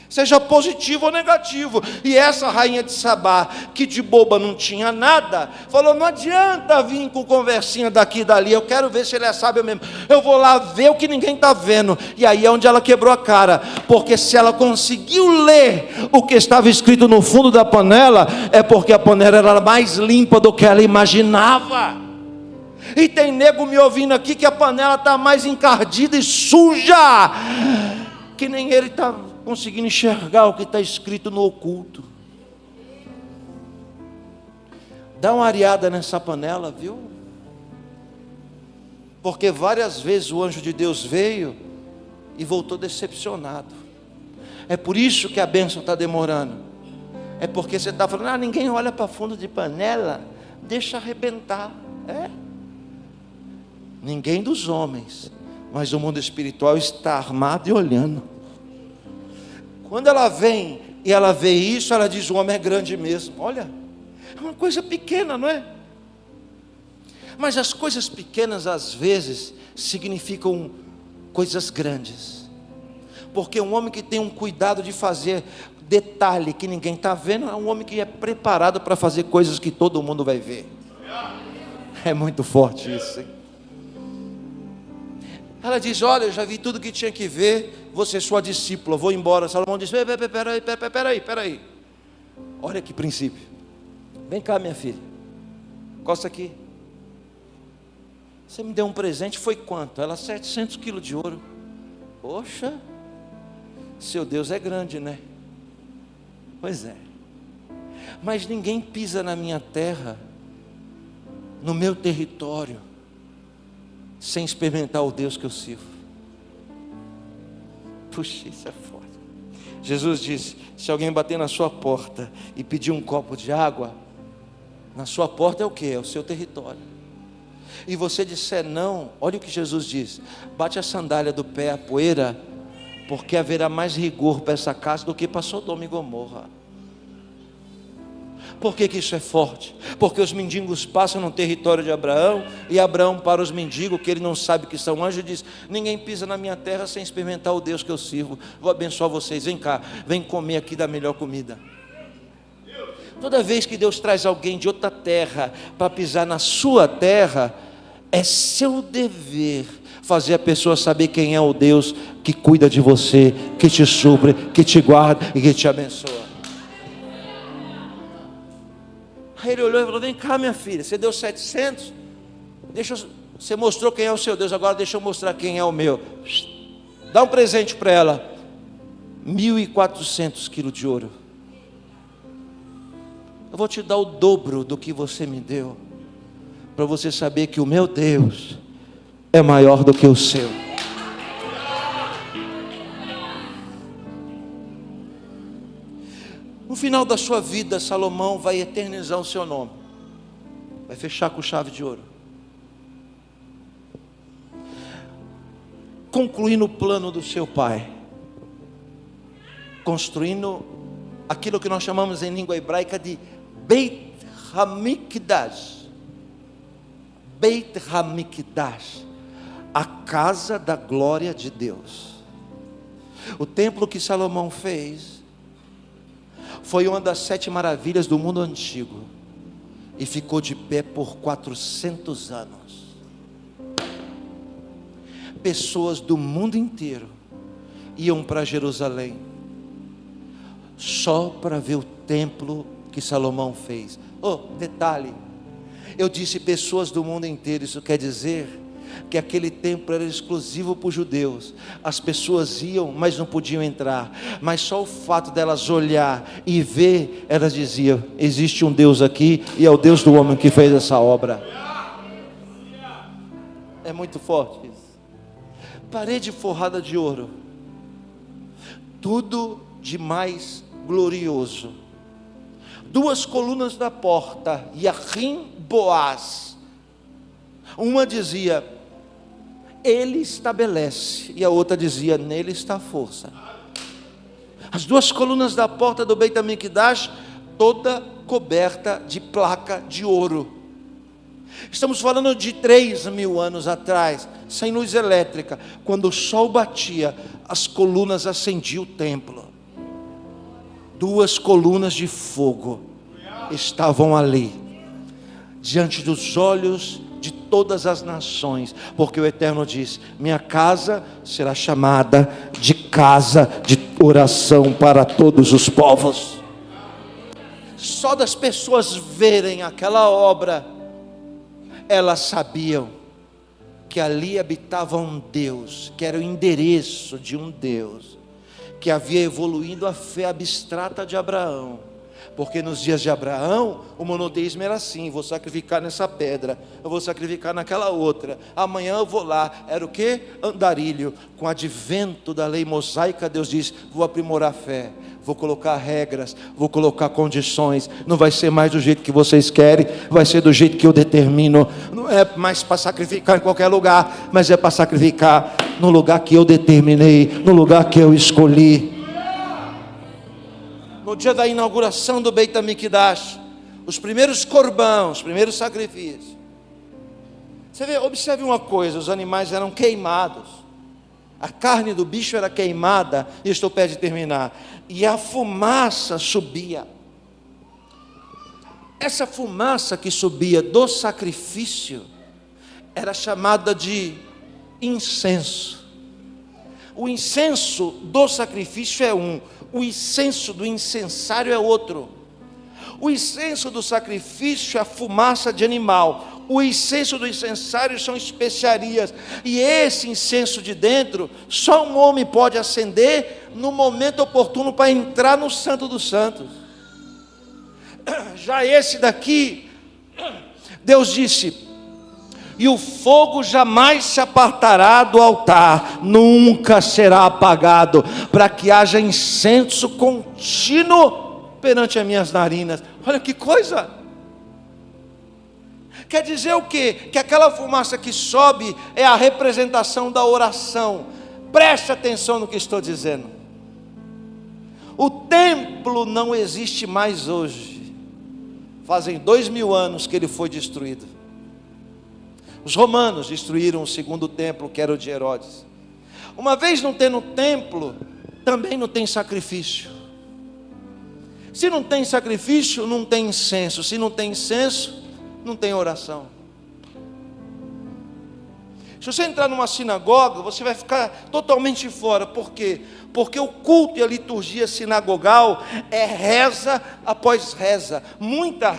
seja positivo ou negativo. E essa rainha de Sabá, que de boba não tinha nada, falou: não adianta vir com conversinha daqui e dali, eu quero ver se ele é sábio mesmo, eu vou lá ver o que ninguém está vendo. E aí é onde ela quebrou a cara, porque se ela conseguiu ler o que estava escrito no fundo da panela, é porque a panela era mais limpa do que ela imaginava. E tem nego me ouvindo aqui que a panela está mais encardida e suja, que nem ele está conseguindo enxergar o que está escrito no oculto. Dá uma areada nessa panela, viu? Porque várias vezes o anjo de Deus veio e voltou decepcionado. É por isso que a bênção está demorando. É porque você está falando: ninguém olha para fundo de panela, deixa arrebentar. Ninguém dos homens, mas o mundo espiritual está armado e olhando. Quando ela vem e ela vê isso, ela diz: o homem é grande mesmo. Olha, é uma coisa pequena, não é? Mas as coisas pequenas às vezes significam coisas grandes, porque um homem que tem um cuidado de fazer detalhe que ninguém está vendo, é um homem que é preparado para fazer coisas que todo mundo vai ver. É muito forte isso, hein? Ela diz: olha, eu já vi tudo que tinha que ver, você é sua discípula, vou embora. Salomão diz: peraí. Olha que princípio. Vem cá, minha filha, encosta aqui. Você me deu um presente, foi quanto? Ela: 700 quilos de ouro. Poxa, seu Deus é grande, né? Pois é. Mas ninguém pisa na minha terra, no meu território, sem experimentar o Deus que eu sirvo. Puxa, isso é forte. Jesus disse: se alguém bater na sua porta e pedir um copo de água, na sua porta é o que? É o seu território. E você disser não, olha o que Jesus diz: bate a sandália do pé a poeira, porque haverá mais rigor para essa casa do que para Sodoma e Gomorra. Por que isso é forte? Porque os mendigos passam no território de Abraão, e Abraão, para os mendigos, que ele não sabe que são anjos, diz: ninguém pisa na minha terra sem experimentar o Deus que eu sirvo. Vou abençoar vocês, vem cá, vem comer aqui da melhor comida. Toda vez que Deus traz alguém de outra terra para pisar na sua terra, é seu dever fazer a pessoa saber quem é o Deus que cuida de você, que te supre, que te guarda e que te abençoa. Aí ele olhou e falou: vem cá, minha filha, você deu 700, deixa eu Você mostrou quem é o seu Deus, agora deixa eu mostrar quem é o meu. Dá um presente para ela. 1.400 quilos de ouro. Eu vou te dar o dobro do que você me deu, para você saber que o meu Deus é maior do que o seu. No final da sua vida, Salomão vai eternizar o seu nome, vai fechar com chave de ouro, concluindo o plano do seu pai, construindo aquilo que nós chamamos em língua hebraica de Beit Hamikdash. Beit Hamikdash, a casa da glória de Deus. O templo que Salomão fez foi uma das 7 maravilhas do mundo antigo e ficou de pé por 400 anos. Pessoas do mundo inteiro iam para Jerusalém só para ver o templo que Salomão fez. Oh, detalhe, eu disse pessoas do mundo inteiro, isso quer dizer que aquele templo era exclusivo para os judeus. As pessoas iam, mas não podiam entrar, mas só o fato delas olhar e ver, elas diziam: existe um Deus aqui, e é o Deus do homem que fez essa obra. É muito forte isso. Parede forrada de ouro, tudo de mais glorioso. 2 colunas da porta, Yahim Boaz. Uma dizia: ele estabelece, e a outra dizia: nele está a força. As 2 colunas da porta do Beit HaMikdash, toda coberta de placa de ouro. Estamos falando de 3.000 anos atrás, sem luz elétrica. Quando o sol batia, as colunas acendiam o templo. 2 colunas de fogo estavam ali, diante dos olhos de todas as nações, porque o Eterno diz: minha casa será chamada de casa de oração para todos os povos. Só das pessoas verem aquela obra, elas sabiam que ali habitava um Deus, que era o endereço de um Deus, que havia evoluído a fé abstrata de Abraão. Porque nos dias de Abraão, o monoteísmo era assim: vou sacrificar nessa pedra, eu vou sacrificar naquela outra, amanhã eu vou lá. Era o que? Andarilho. Com o advento da lei mosaica, Deus diz: vou aprimorar a fé, vou colocar regras, vou colocar condições. Não vai ser mais do jeito que vocês querem, vai ser do jeito que eu determino. Não é mais para sacrificar em qualquer lugar, mas é para sacrificar no lugar que eu determinei, no lugar que eu escolhi. No dia da inauguração do Beit HaMikdash, os primeiros corbãos, os primeiros sacrifícios. Você vê, observe uma coisa: os animais eram queimados, a carne do bicho era queimada, e estou perto de terminar, e a fumaça subia. Essa fumaça que subia do sacrifício era chamada de incenso. O incenso do sacrifício é um, o incenso do incensário é outro. O incenso do sacrifício é a fumaça de animal, o incenso do incensário são especiarias, e esse incenso de dentro, só um homem pode acender no momento oportuno para entrar no Santo dos Santos. Já esse daqui, Deus disse: e o fogo jamais se apartará do altar, nunca será apagado, para que haja incenso contínuo perante as minhas narinas. Olha que coisa! Quer dizer o quê? Que aquela fumaça que sobe é a representação da oração. Preste atenção no que estou dizendo. O templo não existe mais hoje. Fazem 2000 anos que ele foi destruído. Os romanos destruíram o segundo templo, que era o de Herodes. Uma vez não tendo templo, também não tem sacrifício. Se não tem sacrifício, não tem incenso. Se não tem incenso, não tem oração. Se você entrar numa sinagoga, você vai ficar totalmente fora. Por quê? Porque o culto e a liturgia sinagogal é reza após reza, muita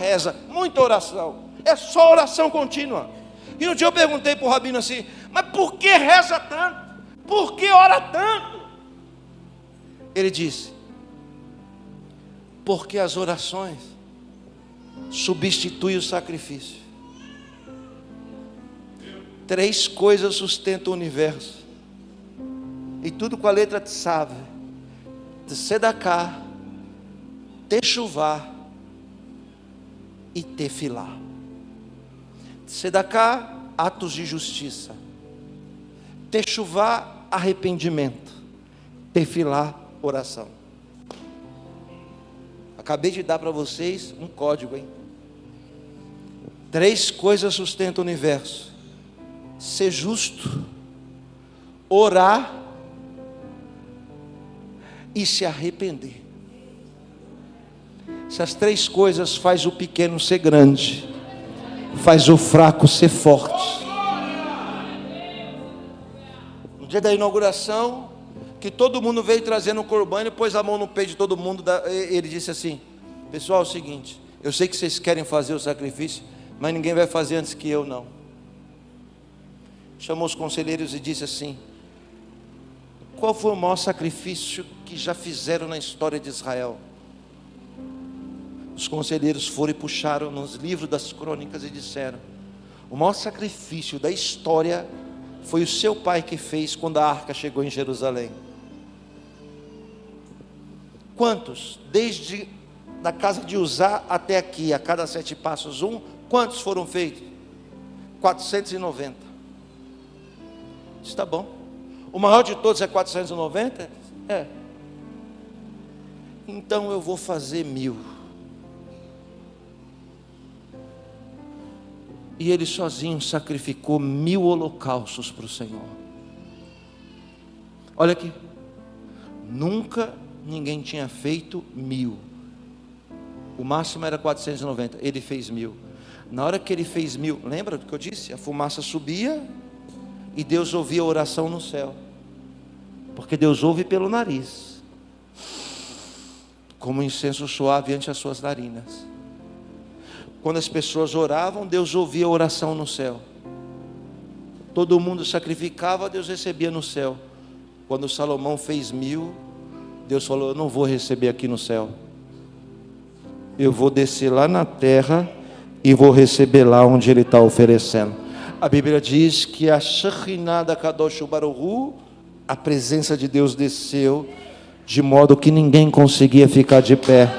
oração. É só oração contínua. E um dia eu perguntei para o rabino assim: mas por que reza tanto? Por que ora tanto? Ele disse: porque as orações substituem o sacrifício. 3 coisas sustentam o universo, e tudo com a letra Tzav: Tzedakah, Techuvá e Tefilá. Tzedakah, atos de justiça. Techuvá, arrependimento. Tefilá, oração. Acabei de dar para vocês um código, hein? 3 coisas sustentam o universo: ser justo, orar e se arrepender. Essas 3 coisas faz o pequeno ser grande, faz o fraco ser forte. No dia da inauguração, que todo mundo veio trazendo um corban e pôs a mão no peito de todo mundo, ele disse assim: pessoal, é o seguinte, eu sei que vocês querem fazer o sacrifício, mas ninguém vai fazer antes que eu, não. Chamou os conselheiros e disse assim: qual foi o maior sacrifício que já fizeram na história de Israel? Os conselheiros foram e puxaram nos livros das crônicas e disseram: o maior sacrifício da história foi o seu pai que fez quando a arca chegou em Jerusalém. Quantos? Desde da casa de Uzá até aqui, a cada 7 passos quantos foram feitos? 490. Está bom. O maior de todos é 490? É. Então eu vou fazer 1000. E ele sozinho sacrificou 1000 holocaustos para o Senhor. Olha aqui. Nunca ninguém tinha feito 1000. O máximo era 490. Ele fez 1000. Na hora que ele fez 1000, lembra do que eu disse? A fumaça subia e Deus ouvia a oração no céu. Porque Deus ouve pelo nariz, como um incenso suave ante as suas narinas. Quando as pessoas oravam, Deus ouvia a oração no céu. Todo mundo sacrificava, Deus recebia no céu. Quando Salomão fez 1000, Deus falou: eu não vou receber aqui no céu, eu vou descer lá na terra e vou receber lá onde ele está oferecendo. A Bíblia diz que a Shekhinah da Kadosh Baruch Hu, a presença de Deus desceu, de modo que ninguém conseguia ficar de pé,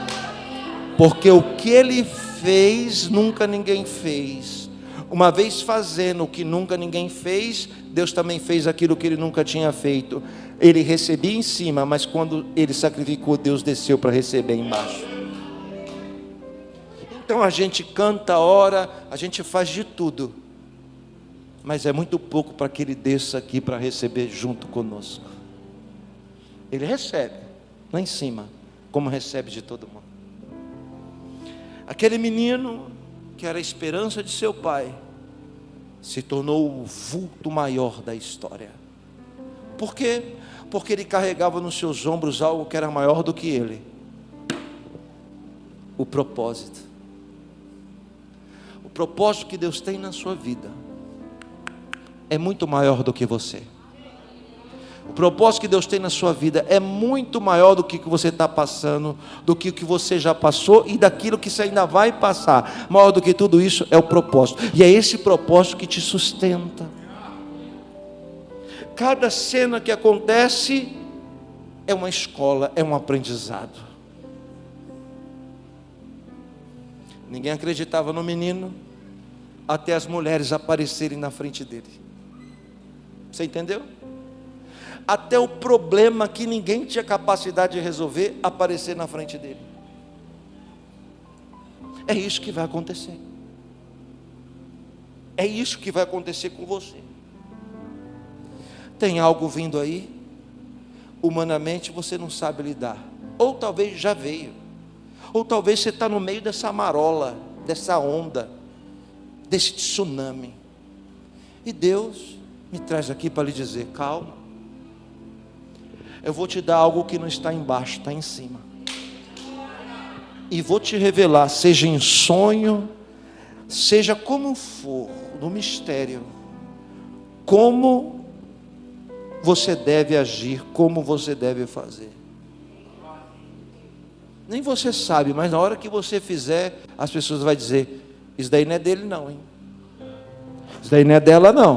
porque o que ele fez, nunca ninguém fez. Uma vez fazendo o que nunca ninguém fez, Deus também fez aquilo que ele nunca tinha feito. Ele recebia em cima, mas quando ele sacrificou, Deus desceu para receber embaixo. Então a gente canta, ora, a gente faz de tudo, mas é muito pouco para que ele desça aqui para receber junto conosco. Ele recebe lá em cima, como recebe de todo mundo. Aquele menino que era a esperança de seu pai se tornou o vulto maior da história. Por quê? Porque ele carregava nos seus ombros algo que era maior do que ele: o propósito. O propósito que Deus tem na sua vida é muito maior do que você. O propósito que Deus tem na sua vida é muito maior do que você está passando, do que o que você já passou e daquilo que você ainda vai passar. Maior do que tudo isso é o propósito. E é esse propósito que te sustenta. Cada cena que acontece é uma escola, é um aprendizado. Ninguém acreditava no menino até as mulheres aparecerem na frente dele. Você entendeu? Até o problema que ninguém tinha capacidade de resolver aparecer na frente dele. É isso que vai acontecer. É isso que vai acontecer com você. Tem algo vindo aí, humanamente você não sabe lidar, ou talvez já veio, ou talvez você está no meio dessa marola, dessa onda, desse tsunami, e Deus me traz aqui para lhe dizer: calma, eu vou te dar algo que não está embaixo, está em cima, e vou te revelar, seja em sonho, seja como for, no mistério, como você deve agir, como você deve fazer. Nem você sabe, mas na hora que você fizer, as pessoas vão dizer: isso daí não é dele não, hein? Isso daí não é dela não.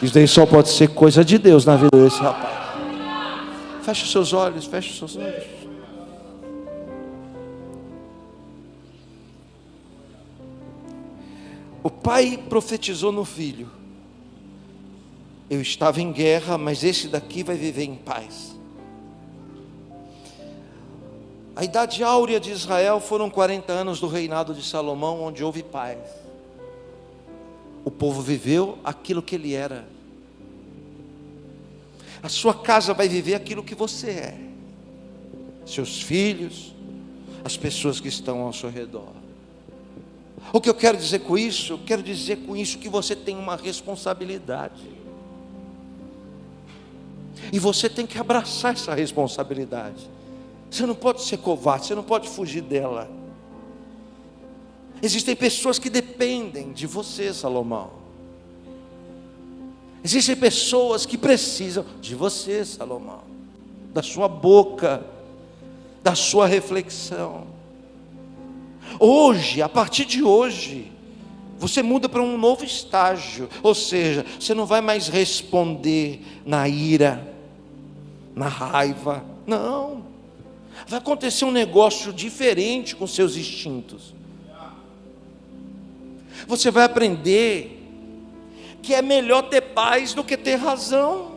Isso daí só pode ser coisa de Deus na vida desse rapaz. Feche os seus olhos, feche os seus olhos. O pai profetizou no filho: eu estava em guerra, mas esse daqui vai viver em paz. A idade áurea de Israel foram 40 anos do reinado de Salomão, onde houve paz. O povo viveu aquilo que ele era. A sua casa vai viver aquilo que você é. Seus filhos, as pessoas que estão ao seu redor. O que eu quero dizer com isso? Eu quero dizer com isso que você tem uma responsabilidade. E você tem que abraçar essa responsabilidade. Você não pode ser covarde, você não pode fugir dela. Existem pessoas que dependem de você, Salomão. Existem pessoas que precisam de você, Salomão, da sua boca, da sua reflexão. Hoje, a partir de hoje, você muda para um novo estágio. Ou seja, você não vai mais responder na ira, na raiva. Não. Vai acontecer um negócio diferente com seus instintos. Você vai aprender que é melhor ter paz do que ter razão.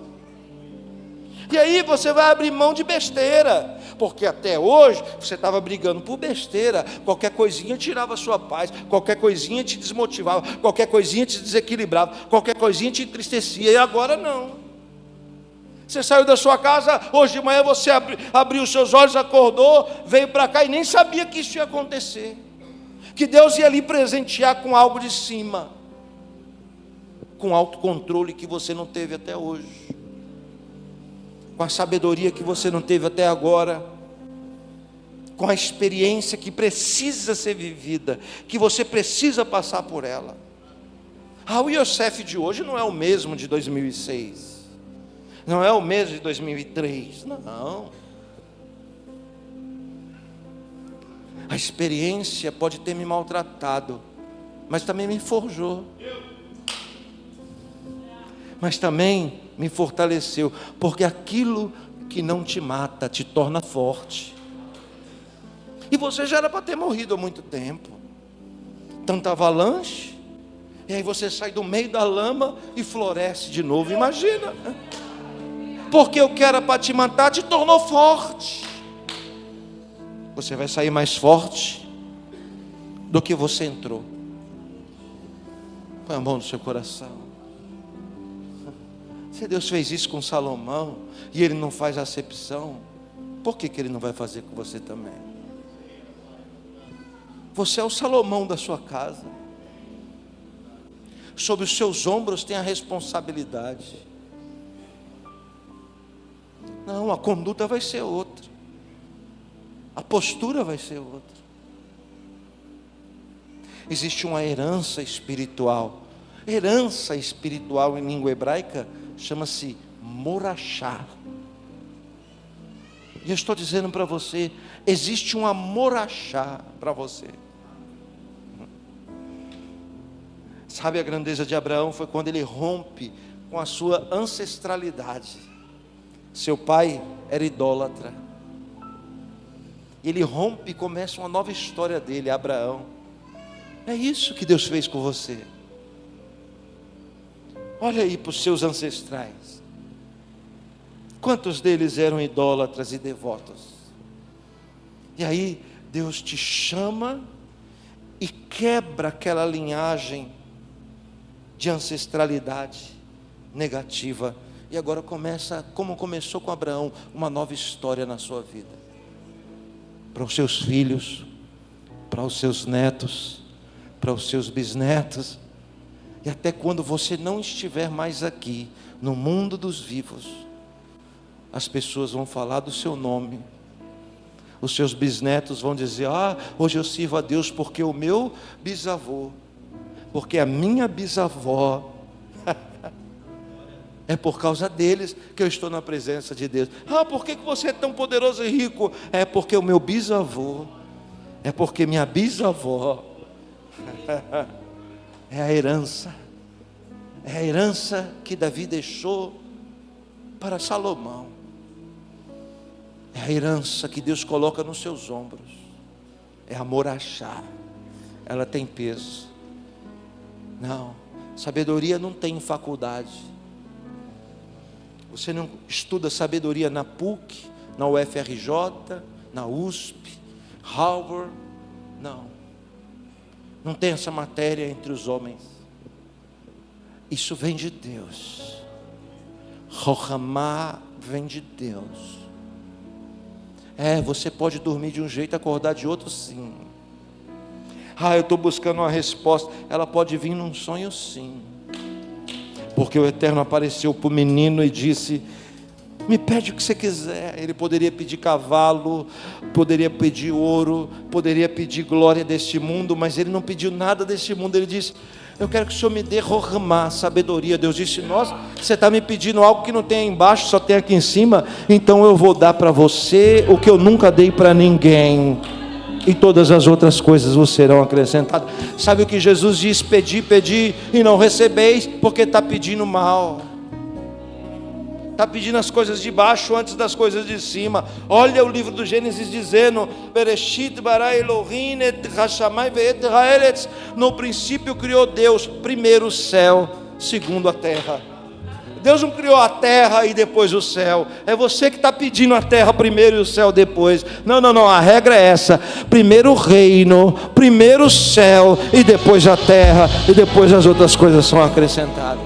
E aí você vai abrir mão de besteira, porque até hoje você estava brigando por besteira. Qualquer coisinha tirava a sua paz, qualquer coisinha te desmotivava, qualquer coisinha te desequilibrava, qualquer coisinha te entristecia. E agora não. Você saiu da sua casa, hoje de manhã você abriu os seus olhos, acordou, veio para cá e nem sabia que isso ia acontecer, que Deus ia lhe presentear com algo de cima, com autocontrole que você não teve até hoje, com a sabedoria que você não teve até agora, com a experiência que precisa ser vivida, que você precisa passar por ela. O Yosef de hoje não é o mesmo de 2006, não é o mesmo de 2003, não. A experiência pode ter me maltratado, mas também me forjou, mas também me fortaleceu, porque aquilo que não te mata te torna forte. E você já era para ter morrido há muito tempo. Tanta avalanche, e aí você sai do meio da lama e floresce de novo. Imagina, porque o que era para te matar te tornou forte. Você vai sair mais forte do que você entrou. Põe a mão no seu coração. Se Deus fez isso com Salomão e Ele não faz acepção, por que Ele não vai fazer com você também? Você é o Salomão da sua casa. Sobre os seus ombros tem a responsabilidade. Não, a conduta vai ser outra, a postura vai ser outra. Existe uma herança espiritual. Herança espiritual em língua hebraica chama-se morachá. E eu estou dizendo para você, existe uma morachá para você. Sabe, a grandeza de Abraão foi quando ele rompe com a sua ancestralidade. Seu pai era idólatra. Ele rompe e começa uma nova história dele, Abraão. É isso que Deus fez com você. Olha aí para os seus ancestrais. Quantos deles eram idólatras e devotos? E aí Deus te chama e quebra aquela linhagem de ancestralidade negativa. E agora começa, como começou com Abraão, uma nova história na sua vida. Para os seus filhos, para os seus netos, para os seus bisnetos. E até quando você não estiver mais aqui, no mundo dos vivos, as pessoas vão falar do seu nome. Os seus bisnetos vão dizer: hoje eu sirvo a Deus porque o meu bisavô porque a minha bisavó, é por causa deles que eu estou na presença de Deus. Ah, por que você é tão poderoso e rico? É porque o meu bisavô, é porque minha bisavó. É a herança que Davi deixou para Salomão. É a herança que Deus coloca nos seus ombros. É a morachá. Ela tem peso. Não, sabedoria não tem faculdade. Você não estuda sabedoria na PUC, na UFRJ, na USP, Harvard. Não tem essa matéria entre os homens. Isso vem de Deus. Rohamá vem de Deus. Você pode dormir de um jeito e acordar de outro, sim. Eu estou buscando uma resposta. Ela pode vir num sonho, sim. Porque o Eterno apareceu para o menino e disse: me pede o que você quiser. Ele poderia pedir cavalo, poderia pedir ouro, poderia pedir glória deste mundo, mas ele não pediu nada deste mundo. Ele disse: eu quero que o Senhor me dê rohamá, sabedoria. Deus disse: nossa, você está me pedindo algo que não tem aí embaixo, só tem aqui em cima. Então eu vou dar para você o que eu nunca dei para ninguém, e todas as outras coisas vos serão acrescentadas. Sabe o que Jesus diz? Pedi, pedi e não recebeis, porque está pedindo mal. Está pedindo as coisas de baixo antes das coisas de cima. Olha o livro do Gênesis dizendo: Bereshit bara Elohim et hashamayim ve'et haaretz. No princípio criou Deus, primeiro o céu, segundo a terra. Deus não criou a terra e depois o céu. É você que está pedindo a terra primeiro e o céu depois. Não, a regra é essa: primeiro o reino, primeiro o céu e depois a terra, e depois as outras coisas são acrescentadas.